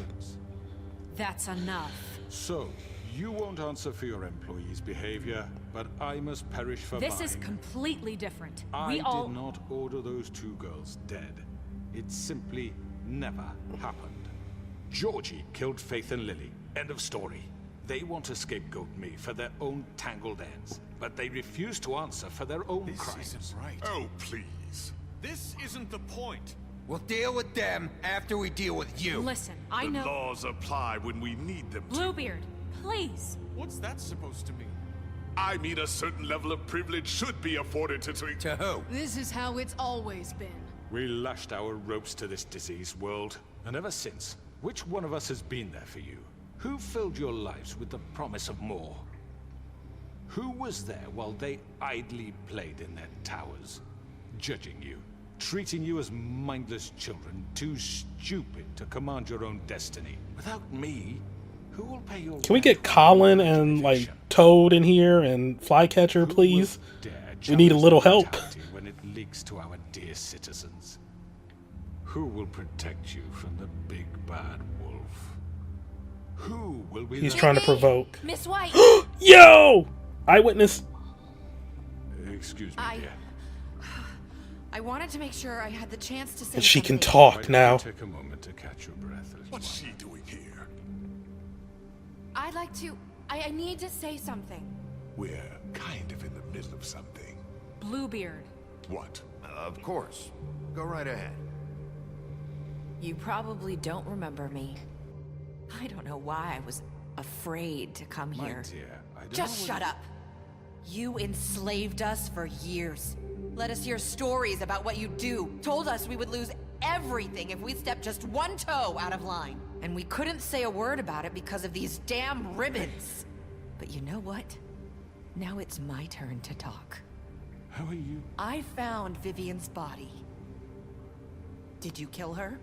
That's enough. So, you won't answer for your employees' behavior, but I must perish for This mine. is completely different. I We all... did not order those two girls dead. It simply never happened. Georgie killed Faith and Lily. End of story. They want to scapegoat me for their own tangled ends, but they refuse to answer for their own crimes. This isn't right. Oh, please. This isn't the point. We'll deal with them after we deal with you. Listen, I The know... laws apply when we need them to. Bluebeard, please. What's that supposed to mean? I mean a certain level of privilege should be afforded to To who? This is how it's always been. We lashed our ropes to this diseased world, and ever since, which one of us has been there for you? Who filled your lives with the promise of more? Who was there while they idly played in their towers, judging you, treating you as mindless children, too stupid to command your own destiny? Without me, who will pay your... Can we get Colin and like Toad in here and Flycatcher, please? We need a little help. When it leaks to our dear citizens, who will protect you from the big bad wolf? Who will be? He's trying to provoke. Miss White! Yo! Eyewitness. Excuse me, dear. I wanted to make sure I had the chance to say And she can something. talk now. Take a moment to catch your breath. What's she doing here? I'd like to... I need to say something. We're kind of in the middle of something. Bluebeard. What? Of course. Go right ahead. You probably don't remember me. I don't know why I was afraid to come My here. dear, I don't Just know shut up. You enslaved us for years. Let us hear stories about what you do. Told us we would lose everything if we stepped just one toe out of line. And we couldn't say a word about it because of these damn ribbons. But you know what? Now it's my turn to talk. How are you? I found Vivian's body. Did you kill her?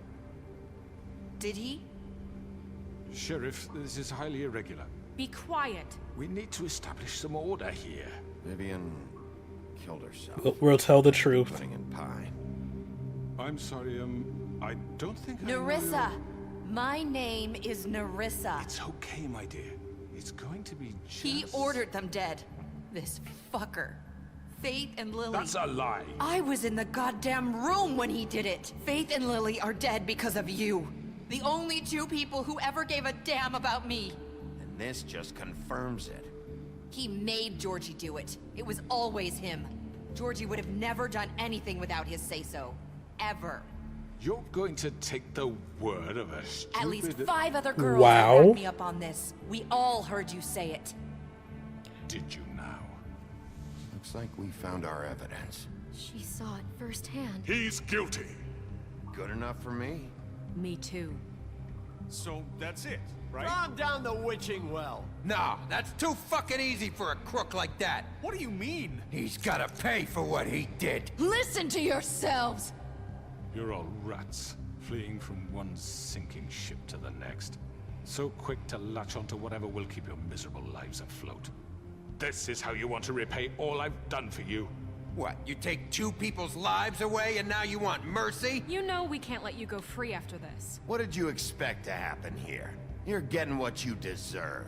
Did he? Sheriff, this is highly irregular. Be quiet. We need to establish some order here. Vivian killed herself. We'll tell the truth. Putting in pie. I'm sorry, I don't think Nerissa! My name is Nerissa. It's okay, my dear. It's going to be just... He ordered them dead. This fucker. Faith and Lily. That's a lie. I was in the goddamn room when he did it. Faith and Lily are dead because of you. The only two people who ever gave a damn about me. And this just confirms it. He made Georgie do it. It was always him. Georgie would have never done anything without his say-so. Ever. You're going to take the word of a stupid... At least 5 other girls Wow. backed me up on this. We all heard you say it. Did you now? Looks like we found our evidence. She saw it firsthand. He's guilty. Good enough for me? Me too. So that's it, right? Calm down the witching well. No, that's too fucking easy for a crook like that. What do you mean? He's gotta pay for what he did. Listen to yourselves! You're all rats, fleeing from one sinking ship to the next. So quick to latch onto whatever will keep your miserable lives afloat. This is how you want to repay all I've done for you. What, you take 2 people's lives away and now you want mercy? You know we can't let you go free after this. What did you expect to happen here? You're getting what you deserve.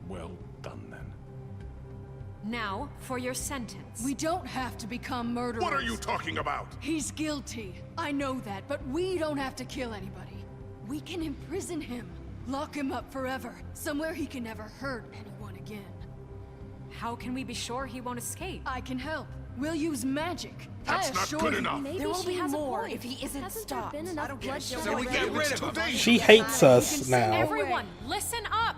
Well done, then. Now, for your sentence. We don't have to become murderers. What are you talking about? He's guilty. I know that, but we don't have to kill anybody. We can imprison him. Lock him up forever. Somewhere he can never hurt anyone again. How can we be sure he won't escape? I can help. We'll use magic. That's not good enough. There will be more if he isn't Hasn't stopped. there been enough bloodshed So we already? get rid of him. She hates us now. Everyone, listen up!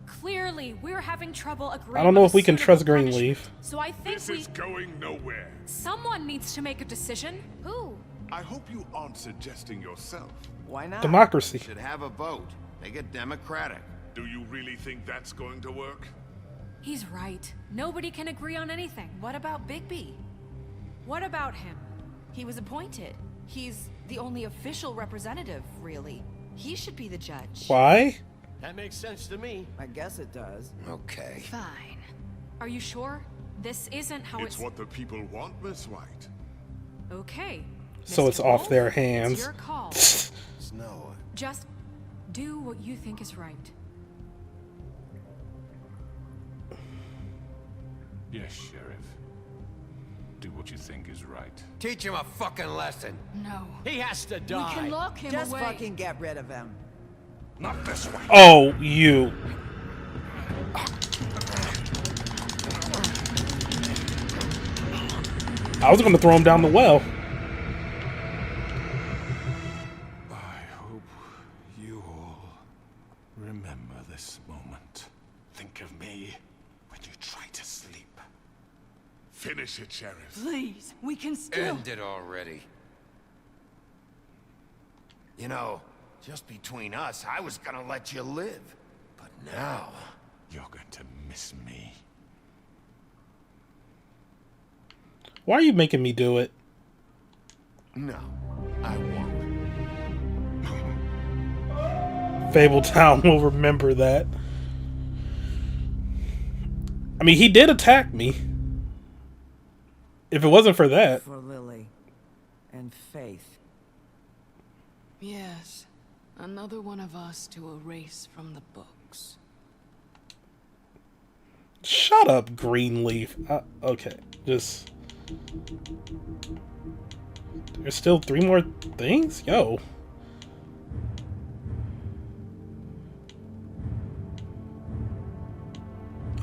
Clearly, we're having trouble agreeing. I don't know on if we a can suitable trust punishment. Greenleaf. So I think This is going nowhere. someone needs to make a decision. Who? I hope you aren't suggesting yourself. Why not? Democracy. Should have a vote. Make it democratic. Do you really think that's going to work? He's right. Nobody can agree on anything. What about Bigby? What about him? He was appointed. He's the only official representative, really. He should be the judge. Why? That makes sense to me. I guess it does. Okay. Fine. Are you sure? This isn't how It's what the people want, Miss White. Okay. So Mr. it's off Wolf, their it's hands. your call. Snow. Just do what you think is right. Yes, Sheriff. Do what you think is right. Teach him a fucking lesson. No. He has to We die. can lock him Just away. fucking get rid of him. Not this way. Oh, you. I was gonna throw him down the well. I hope you all remember this moment. Think of me when you try to sleep. Finish it, Sheriff. Please, we can still... End it already. You know, just between us, I was gonna let you live. But now... You're going to miss me. Why are you making me do it? No, I won't. Fabletown will remember that. I mean, he did attack me. If it wasn't for that. For Lily. And Faith. Yes. Another one of us to erase from the books. Shut up, Greenleaf. Okay, just... There's still 3 more things? Yo.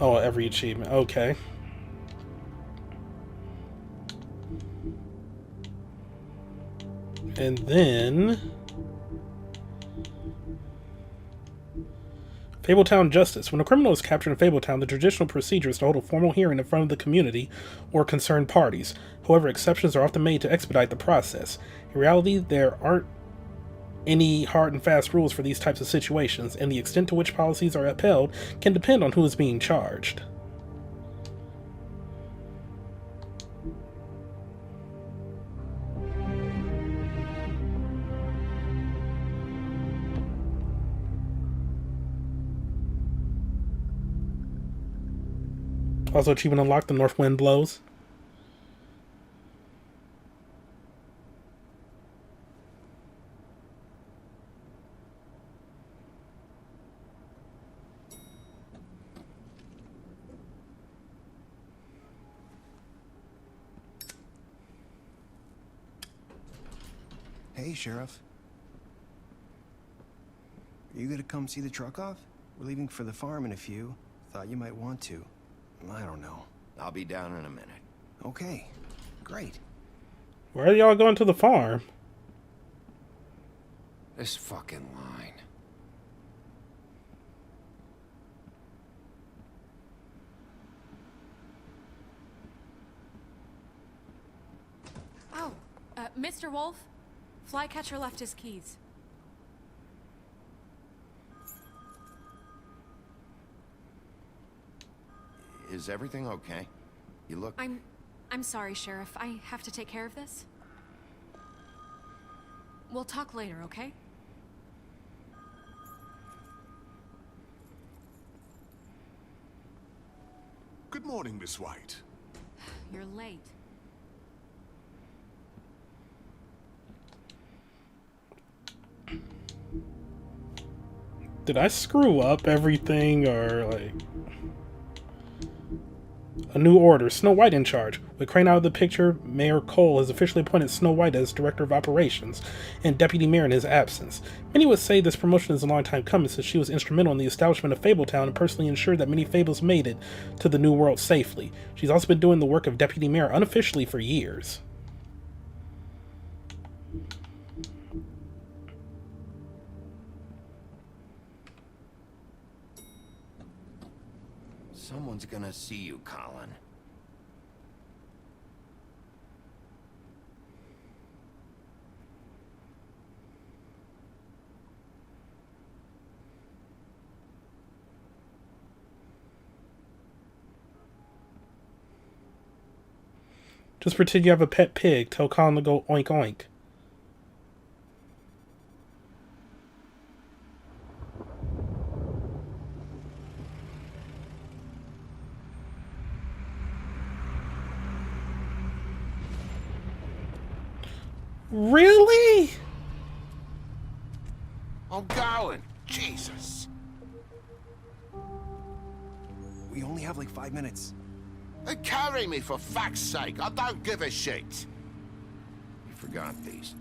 Oh, every achievement. Okay. And then... Fabletown Justice. When a criminal is captured in Fabletown, the traditional procedure is to hold a formal hearing in front of the community or concerned parties. However, exceptions are often made to expedite the process. In reality, there aren't any hard and fast rules for these types of situations, and the extent to which policies are upheld can depend on who is being charged. Also, achievement unlocked, the North Wind Blows. Hey, Sheriff. Are you gonna come see the truck off? We're leaving for the farm in a few. Thought you might want to. I don't know. I'll be down in a minute. Okay, great. Where are y'all going to the farm? This fucking line. Oh, Mr. Wolf? Flycatcher left his keys. Is everything okay? You look... I'm sorry, Sheriff. I have to take care of this. We'll talk later, okay? Good morning, Miss White. You're late. Did I screw up everything, or like... A new order. Snow White in charge. With Crane out of the picture, Mayor Cole has officially appointed Snow White as Director of Operations and Deputy Mayor in his absence. Many would say this promotion is a long time coming, since she was instrumental in the establishment of Fabletown and personally ensured that many fables made it to the New World safely. She's also been doing the work of Deputy Mayor unofficially for years. Someone's gonna see you, Colin. Just pretend you have a pet pig. Tell Colin to go oink oink. Really? I'm going. Jesus. We only have like 5 minutes. Carry me, for fuck's sake. I don't give a shit. You forgot these.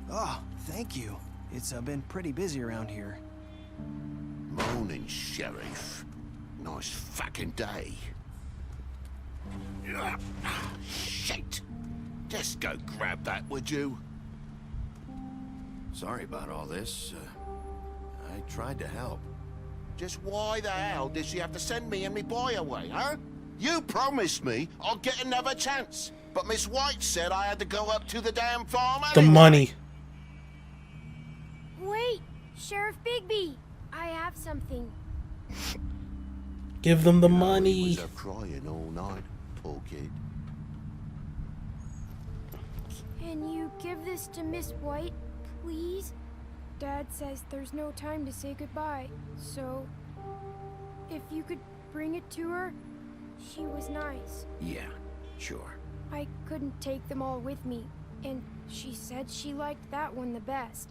Oh, thank you. It's been pretty busy around here. Morning, Sheriff. Nice fucking day. Shit. Just go grab that, would you? Sorry about all this. I tried to help. Just why the hell did she have to send me and me boy away, huh? You promised me I'll get another chance. But Miss White said I had to go up to the damn farm anyway. The money. Wait, Sheriff Bigby. I have something. Give them the money. He was crying all night, poor kid. Can you give this to Miss White, please? Dad says there's no time to say goodbye, so if you could bring it to her, she was nice. Yeah, sure. I couldn't take them all with me, and she said she liked that one the best.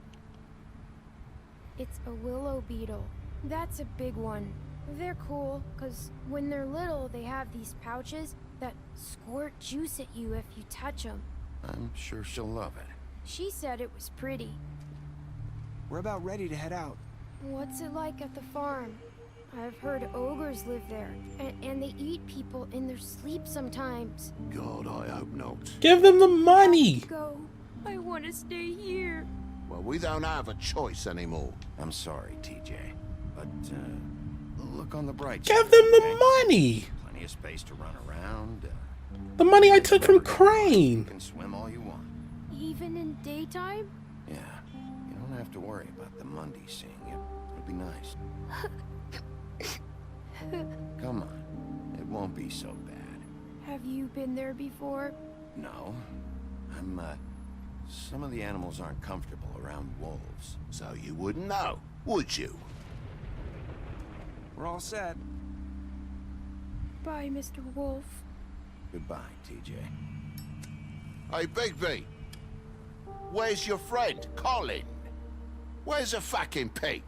It's a willow beetle. That's a big one. They're cool, because when they're little, they have these pouches that squirt juice at you if you touch them. I'm sure she'll love it. She said it was pretty. We're about ready to head out. What's it like at the farm? I've heard ogres live there, and they eat people in their sleep sometimes. God, I hope not. Give them the money! Go. I want to stay here. Well, we don't have a choice anymore. I'm sorry, TJ. But, look on the bright side. Give them the money! Plenty of space to run around. The money I took from Crane! You can swim all you want. Even in daytime? Yeah. You don't have to worry about the Mundy seeing you. It'll be nice. Come on. It won't be so bad. Have you been there before? No. Some of the animals aren't comfortable around wolves. So you wouldn't know, would you? We're all set. Bye, Mr. Wolf. Goodbye, TJ. Hey, Bigby. Where's your friend, Colin? Where's the fucking pig?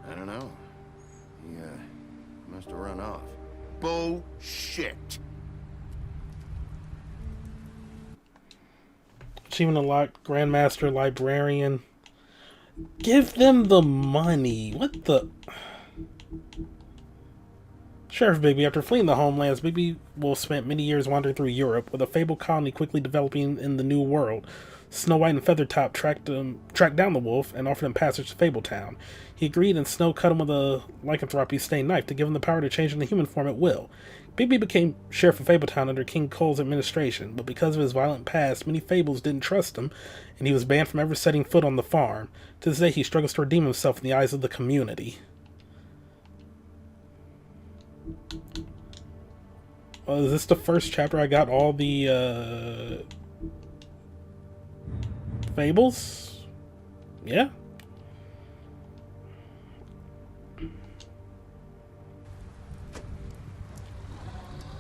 I don't know. He, must have run off. Bullshit. Achievement unlocked, Grandmaster Librarian. Give them the money. What the... Sheriff Bigby, after fleeing the homelands, Bigby Wolf spent many years wandering through Europe, with a fabled colony quickly developing in the New World. Snow White and Feathertop tracked down the wolf and offered him passage to Fabletown. He agreed, and Snow cut him with a lycanthropy-stained knife to give him the power to change into human form at will. Bigby became sheriff of Fabletown under King Cole's administration, but because of his violent past, many Fables didn't trust him, and he was banned from ever setting foot on the farm. To this day, he struggles to redeem himself in the eyes of the community. Is this the first chapter I got all the, Fables? Yeah.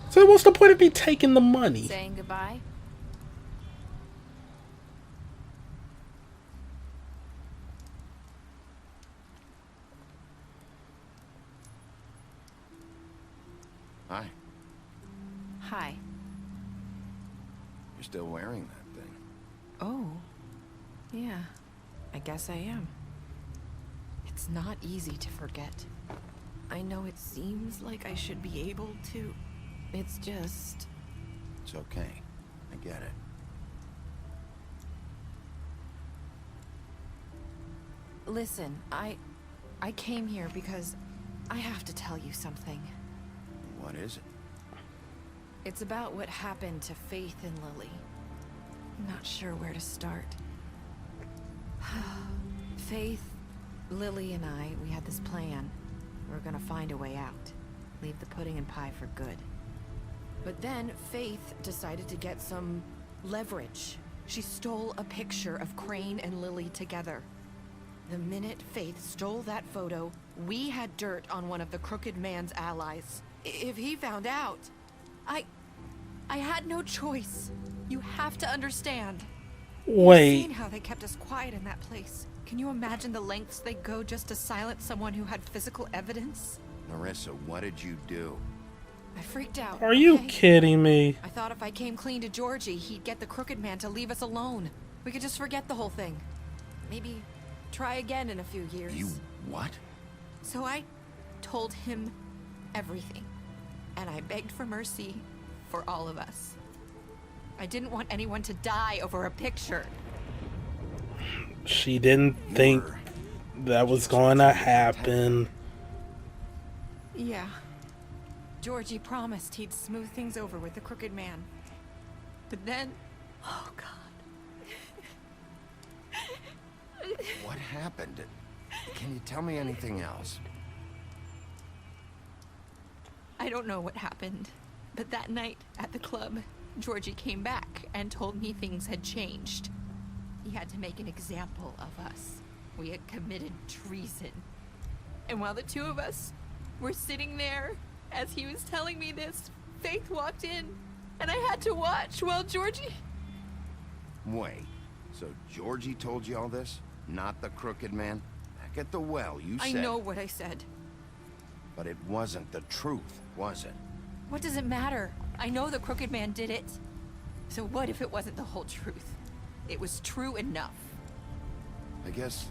So what's the point of me taking the money? Saying goodbye? Hi. Hi. You're still wearing that thing. Oh. Yeah. I guess I am. It's not easy to forget. I know it seems like I should be able to. It's just... It's okay. I get it. Listen, I came here because I have to tell you something. What is it? It's about what happened to Faith and Lily. I'm not sure where to start. Faith, Lily, and I, we had this plan. We were gonna find a way out. Leave the pudding and pie for good. But then Faith decided to get some leverage. She stole a picture of Crane and Lily together. The minute Faith stole that photo, we had dirt on one of the Crooked Man's allies. If he found out, I had no choice. You have to understand. Wait. You've seen how they kept us quiet in that place. Can you imagine the lengths they go just to silence someone who had physical evidence? Marissa, what did you do? I freaked out. Are you kidding me? I thought if I came clean to Georgie, he'd get the Crooked Man to leave us alone. We could just forget the whole thing. Maybe try again in a few years. You what? So I told him everything. And I begged for mercy for all of us. I didn't want anyone to die over a picture. She didn't think that was going to happen. Yeah. Georgie promised he'd smooth things over with the Crooked Man. But then... Oh, God. What happened? Can you tell me anything else? I don't know what happened. But that night at the club, Georgie came back and told me things had changed. He had to make an example of us. We had committed treason. And while the two of us were sitting there, as he was telling me this, Faith walked in, and I had to watch while Georgie... Wait, so Georgie told you all this? Not the Crooked Man? That back at the well, you I said... know what I said. But it wasn't the truth, was it? What does it matter? I know the Crooked Man did it. So what if it wasn't the whole truth? It was true enough. I guess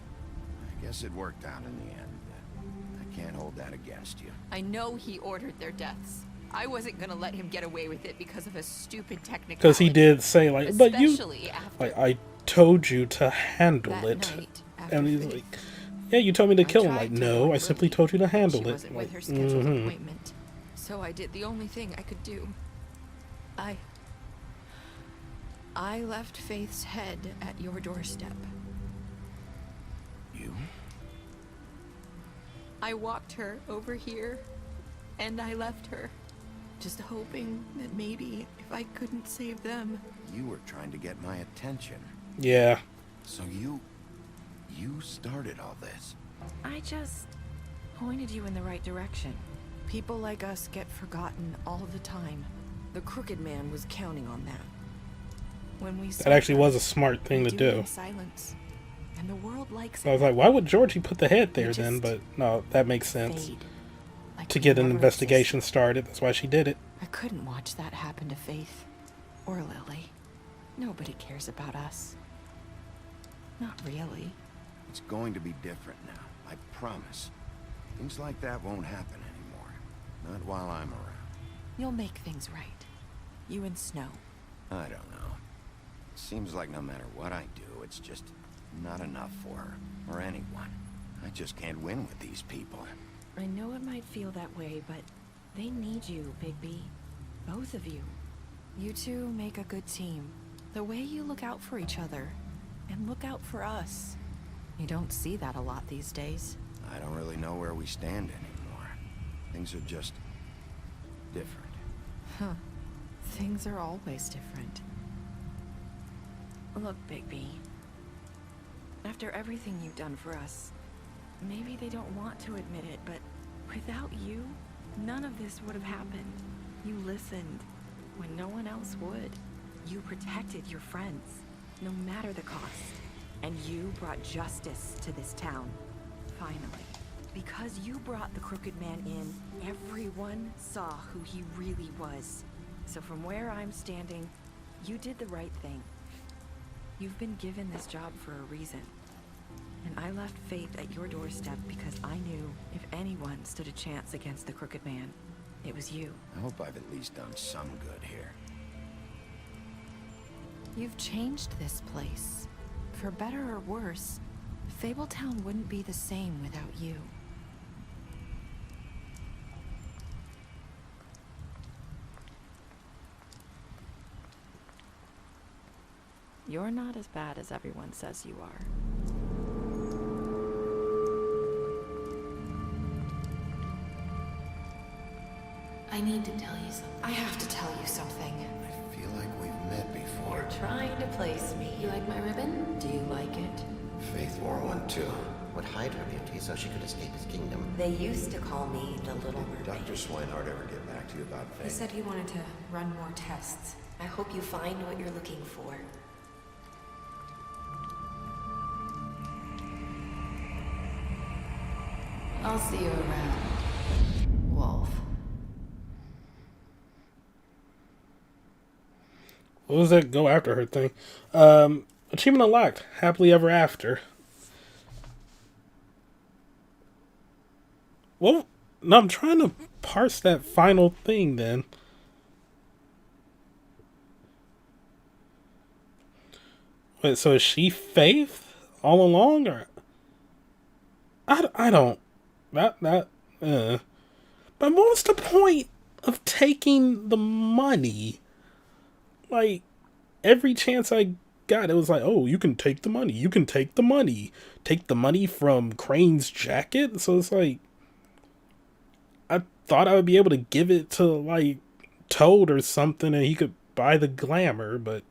it worked out in the end. I can't hold that against you. I know he ordered their deaths. I wasn't gonna let him get away with it because of a stupid technicality. Because he did say, like, but you... Especially after Like, I told you to handle it. And he's like, yeah, you told me to kill him. Like, no, I simply told you to handle it. wasn't Like, with her scheduled appointment. So I did the only thing I could do. I left Faith's head at your doorstep. You? I walked her over here, and I left her. Just hoping that maybe if I couldn't save them... You were trying to get my attention. Yeah. So you started all this. I just pointed you in the right direction. People like us get forgotten all the time. The Crooked Man was counting on that. When we That actually was a smart thing to do. In silence, and the world likes I was like, why would Georgie put the head there then? But no, that makes sense. To get an investigation started, that's why she did it. I couldn't watch that happen to Faith or Lily. Nobody cares about us. Not really. It's going to be different now, I promise. Things like that won't happen anymore. Not while I'm around. You'll make things right. You and Snow. I don't know. It seems like no matter what I do, it's just not enough for her, or anyone. I just can't win with these people. I know it might feel that way, but they need you, Bigby. Both of you. You two make a good team. The way you look out for each other, and look out for us. You don't see that a lot these days. I don't really know where we stand anymore. Things are just different. Huh. Things are always different. Look, Bigby. After everything you've done for us, maybe they don't want to admit it, but without you, none of this would have happened. You listened when no one else would. You protected your friends, no matter the cost. And you brought justice to this town. Finally. Because you brought the Crooked Man in, everyone saw who he really was. So from where I'm standing, you did the right thing. You've been given this job for a reason. And I left Faith at your doorstep because I knew if anyone stood a chance against the Crooked Man, it was you. I hope I've at least done some good here. You've changed this place. For better or worse, Fabletown wouldn't be the same without you. You're not as bad as everyone says you are. I need to tell you something. I have to tell you something. I feel like we've met before. You're trying to place me. You like my ribbon? Do you like it? Faith wore one too. Would hide her beauty so she could escape his kingdom. They used to call me the Little Mermaid. Did Dr. Swinehart ever get back to you about Faith? He said he wanted to run more tests. I hope you find what you're looking for. I'll see you around, Wolf. What was that go after her thing? Achievement unlocked. Happily ever after. Well, no, I'm trying to parse that final thing then. Wait, so is she Faith all along, or I don't. But what was the point of taking the money? Like, every chance I got, it was like, oh, you can take the money. You can take the money. Take the money from Crane's jacket? So it's like, I thought I would be able to give it to, like, Toad or something and he could buy the glamour, but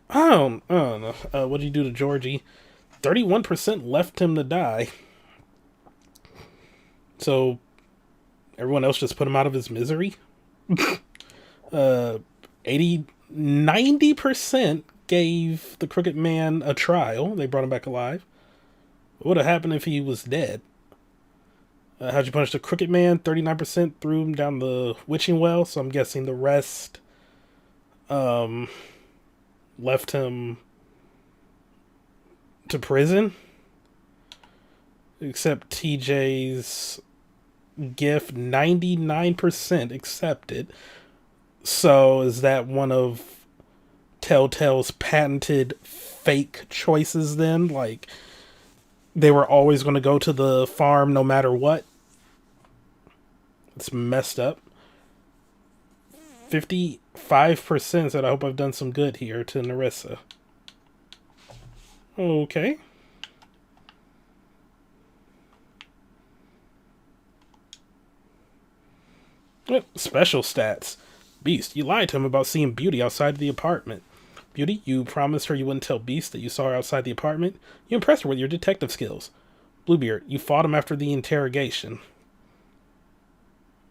I don't know. What did you do to Georgie? 31% left him to die. So, everyone else just put him out of his misery? 90% gave the Crooked Man a trial. They brought him back alive. What would have happened if he was dead? How'd you punish the crooked man? 39% threw him down the witching well, so I'm guessing the rest left him to prison. Except TJ's gift, 99% accepted. So is that one of Telltale's patented fake choices then? Like, they were always going to go to the farm no matter what? It's messed up. 55% said, I hope I've done some good here, to Narissa. Okay. Special stats. Beast, you lied to him about seeing Beauty outside the apartment. Beauty, you promised her you wouldn't tell Beast that you saw her outside the apartment. You impressed her with your detective skills. Bluebeard, you fought him after the interrogation.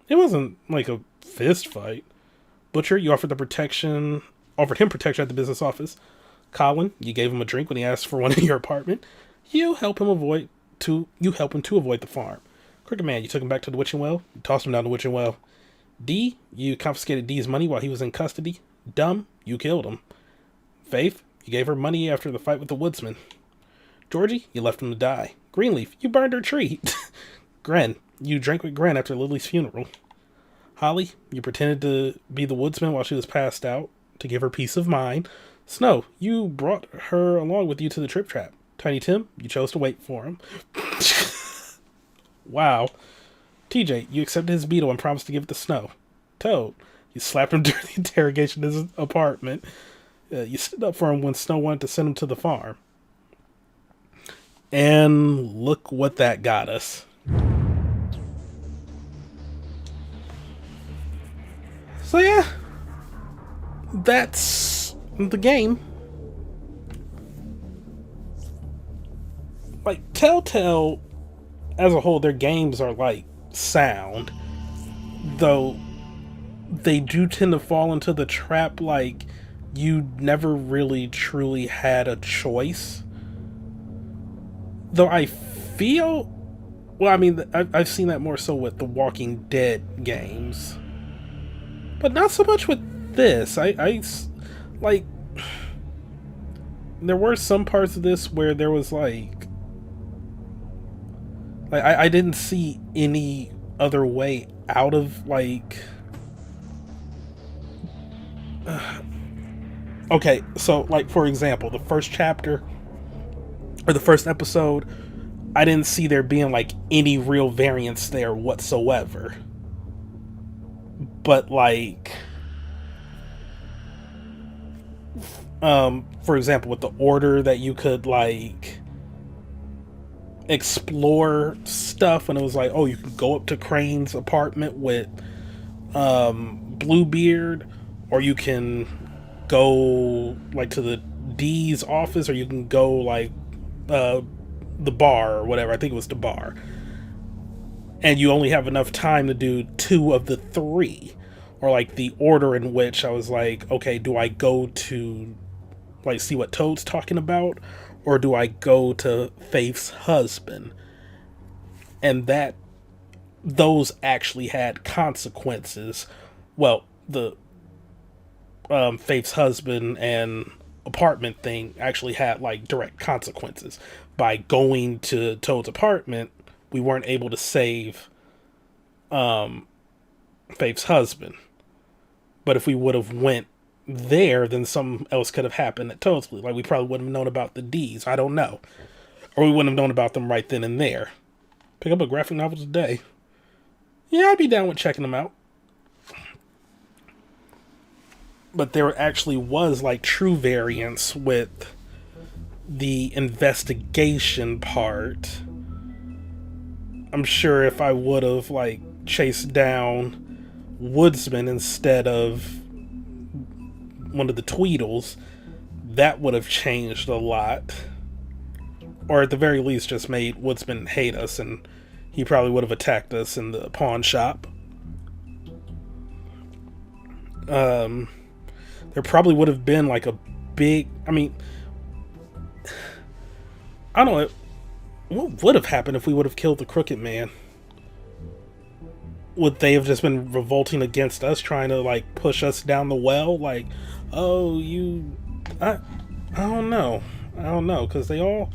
It wasn't like a fist fight. Butcher, you offered him protection at the business office. Colin, you gave him a drink when he asked for one in your apartment. You help him to avoid the farm. Crooked Man, you took him back to the witching well. You tossed him down the witching well. D, you confiscated D's money while he was in custody. Dumb, you killed him. Faith, you gave her money after the fight with the woodsman. Georgie, you left him to die. Greenleaf, you burned her tree. Gren, you drank with Gren after Lily's funeral. Holly, you pretended to be the woodsman while she was passed out to give her peace of mind. Snow, you brought her along with you to the trip trap. Tiny Tim, you chose to wait for him. Wow. TJ, you accepted his beetle and promised to give it to Snow. Toad, you slapped him during the interrogation in his apartment. You stood up for him when Snow wanted to send him to the farm. And look what that got us. So yeah, that's the game. Like, Telltale as a whole, their games are like sound, though they do tend to fall into the trap like you never really truly had a choice. Though I feel, well, I mean, I've seen that more so with the Walking Dead games, but not so much with this. I like, there were some parts of this where there was like I didn't see any other way out of like. Okay, so like for example, the first chapter or the first episode, I didn't see there being like any real variance there whatsoever. But like, for example, with the order that you could like explore stuff, and it was like, oh, you can go up to Crane's apartment with Bluebeard, or you can go like to the D's office, or you can go like the bar or whatever. I think it was the bar, and you only have enough time to do 2 of the 3, or like the order in which I was like, okay, do I go to like see what Toad's talking about, or do I go to Faith's husband? And that those actually had consequences. Well, the Faith's husband and apartment thing actually had like direct consequences. By going to Toad's apartment, we weren't able to save Faith's husband. But if we would have went there, then something else could have happened at Toad's. Like, we probably wouldn't have known about the D's. I don't know. Or we wouldn't have known about them right then and there. Pick up a graphic novel today. Yeah, I'd be down with checking them out. But there actually was like true variance with the investigation part. I'm sure if I would have like chased down Woodsman instead of one of the Tweedles, that would have changed a lot. Or at the very least just made Woodsman hate us, and he probably would have attacked us in the pawn shop. There probably would have been like a big, I mean, I don't know, what would have happened if we would have killed the Crooked Man? Would they have just been revolting against us, trying to like push us down the well? Like, oh, I don't know. I don't know, because they all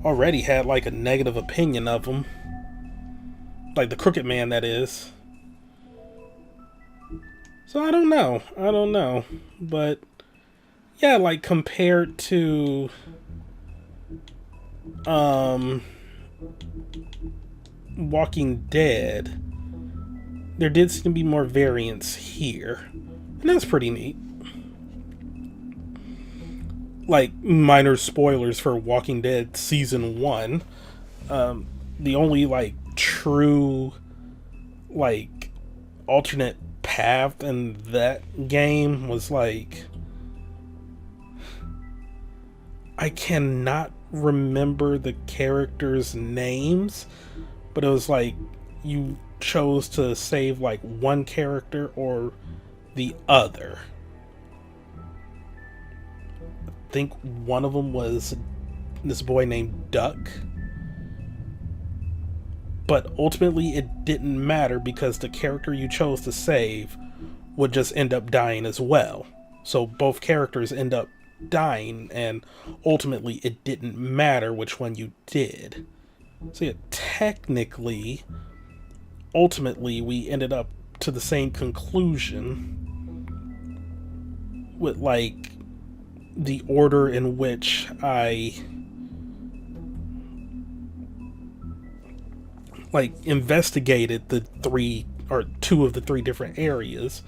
already had like a negative opinion of him. Like the Crooked Man, that is. So I don't know. I don't know. But yeah, like compared to Walking Dead, there did seem to be more variance here. And that's pretty neat. Like, minor spoilers for Walking Dead Season 1. The only, like, true, like, alternate path in that game was, like... I cannot remember the characters' names, but it was, like, you chose to save, like, one character or the other. I think one of them was this boy named Duck, but ultimately it didn't matter because the character you chose to save would just end up dying as well. So both characters end up dying, and ultimately it didn't matter which one you did. So yeah, technically, ultimately we ended up to the same conclusion with like the order in which I like investigated the two of the three different areas,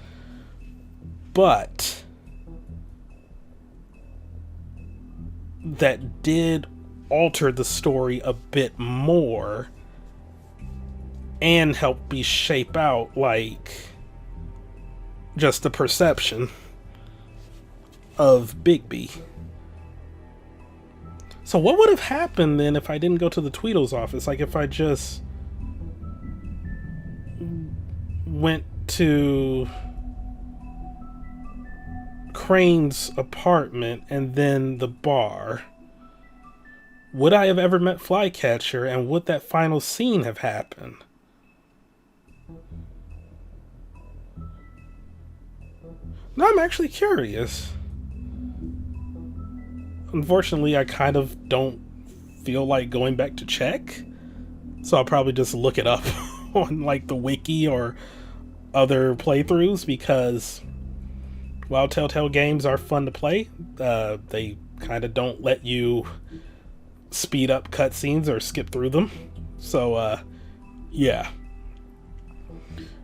but that did alter the story a bit more and help me shape out like just the perception of Bigby. So what would have happened then if I didn't go to the Tweedle's office? Like if I just went to Crane's apartment and then the bar? Would I have ever met Flycatcher, and would that final scene have happened? No, I'm actually curious. Unfortunately, I kind of don't feel like going back to check, so I'll probably just look it up on like the wiki or other playthroughs, because while Telltale games are fun to play, they kind of don't let you speed up cutscenes or skip through them. So, yeah.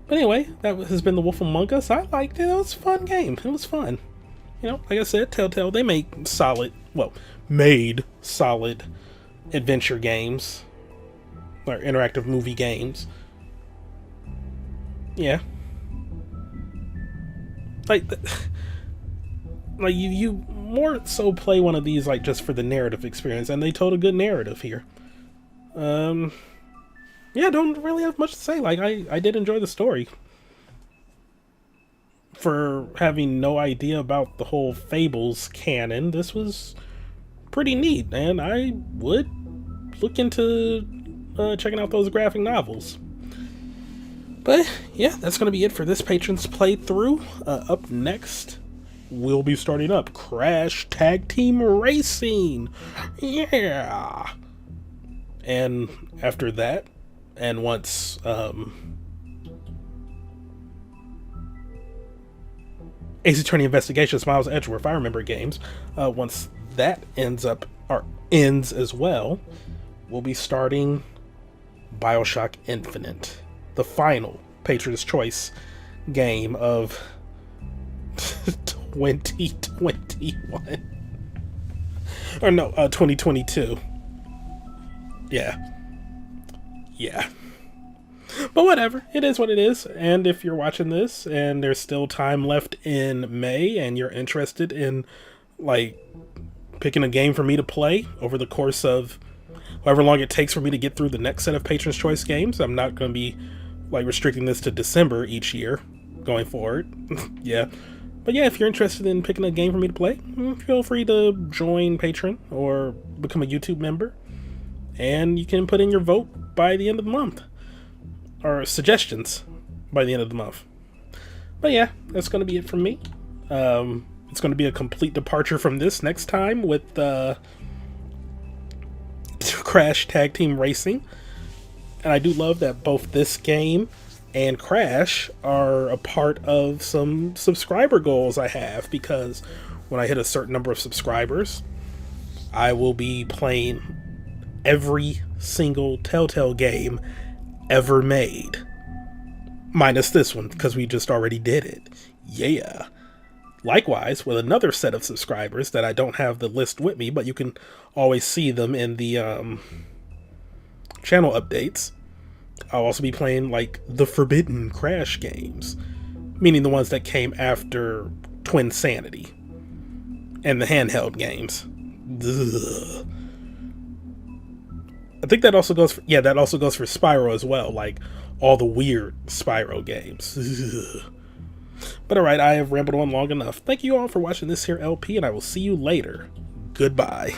But anyway, that has been The Wolf Among Us. I liked it. It was a fun game. It was fun. You know, like I said, Telltale, they made solid adventure games. Or interactive movie games. Yeah. Like you more so play one of these like just for the narrative experience, and they told a good narrative here. Yeah, don't really have much to say. Like I did enjoy the story. For having no idea about the whole Fables canon, this was pretty neat, and I would look into checking out those graphic novels. But yeah, that's going to be it for this Patron's playthrough. Up next, we'll be starting up Crash Tag Team Racing. Yeah! And after that, and once Ace Attorney Investigations, Miles Edgeworth, I remember games. Once that ends as well, we'll be starting BioShock Infinite, the final Patron's Choice game of 2021. Or no, 2022. Yeah. But whatever, it is what it is. And if you're watching this and there's still time left in May and you're interested in like picking a game for me to play over the course of however long it takes for me to get through the next set of Patron's Choice games, I'm not going to be like restricting this to December each year going forward. Yeah. But yeah, if you're interested in picking a game for me to play, feel free to join Patreon or become a YouTube member. and you can put in your vote by the end of the month, or suggestions by the end of the month. But yeah, that's going to be it from me. It's going to be a complete departure from this next time with Crash Tag Team Racing. And I do love that both this game and Crash are a part of some subscriber goals I have, because when I hit a certain number of subscribers, I will be playing every single Telltale game ever made. Minus this one, because we just already did it. Yeah. Likewise, with another set of subscribers that I don't have the list with me, but you can always see them in the channel updates. I'll also be playing, like, the Forbidden Crash games, meaning the ones that came after Twin Sanity, and the handheld games. Ugh. I think that also goes for, yeah, that also goes for Spyro as well, like all the weird Spyro games. Ugh. But alright, I have rambled on long enough. Thank you all for watching this here LP, and I will see you later. Goodbye.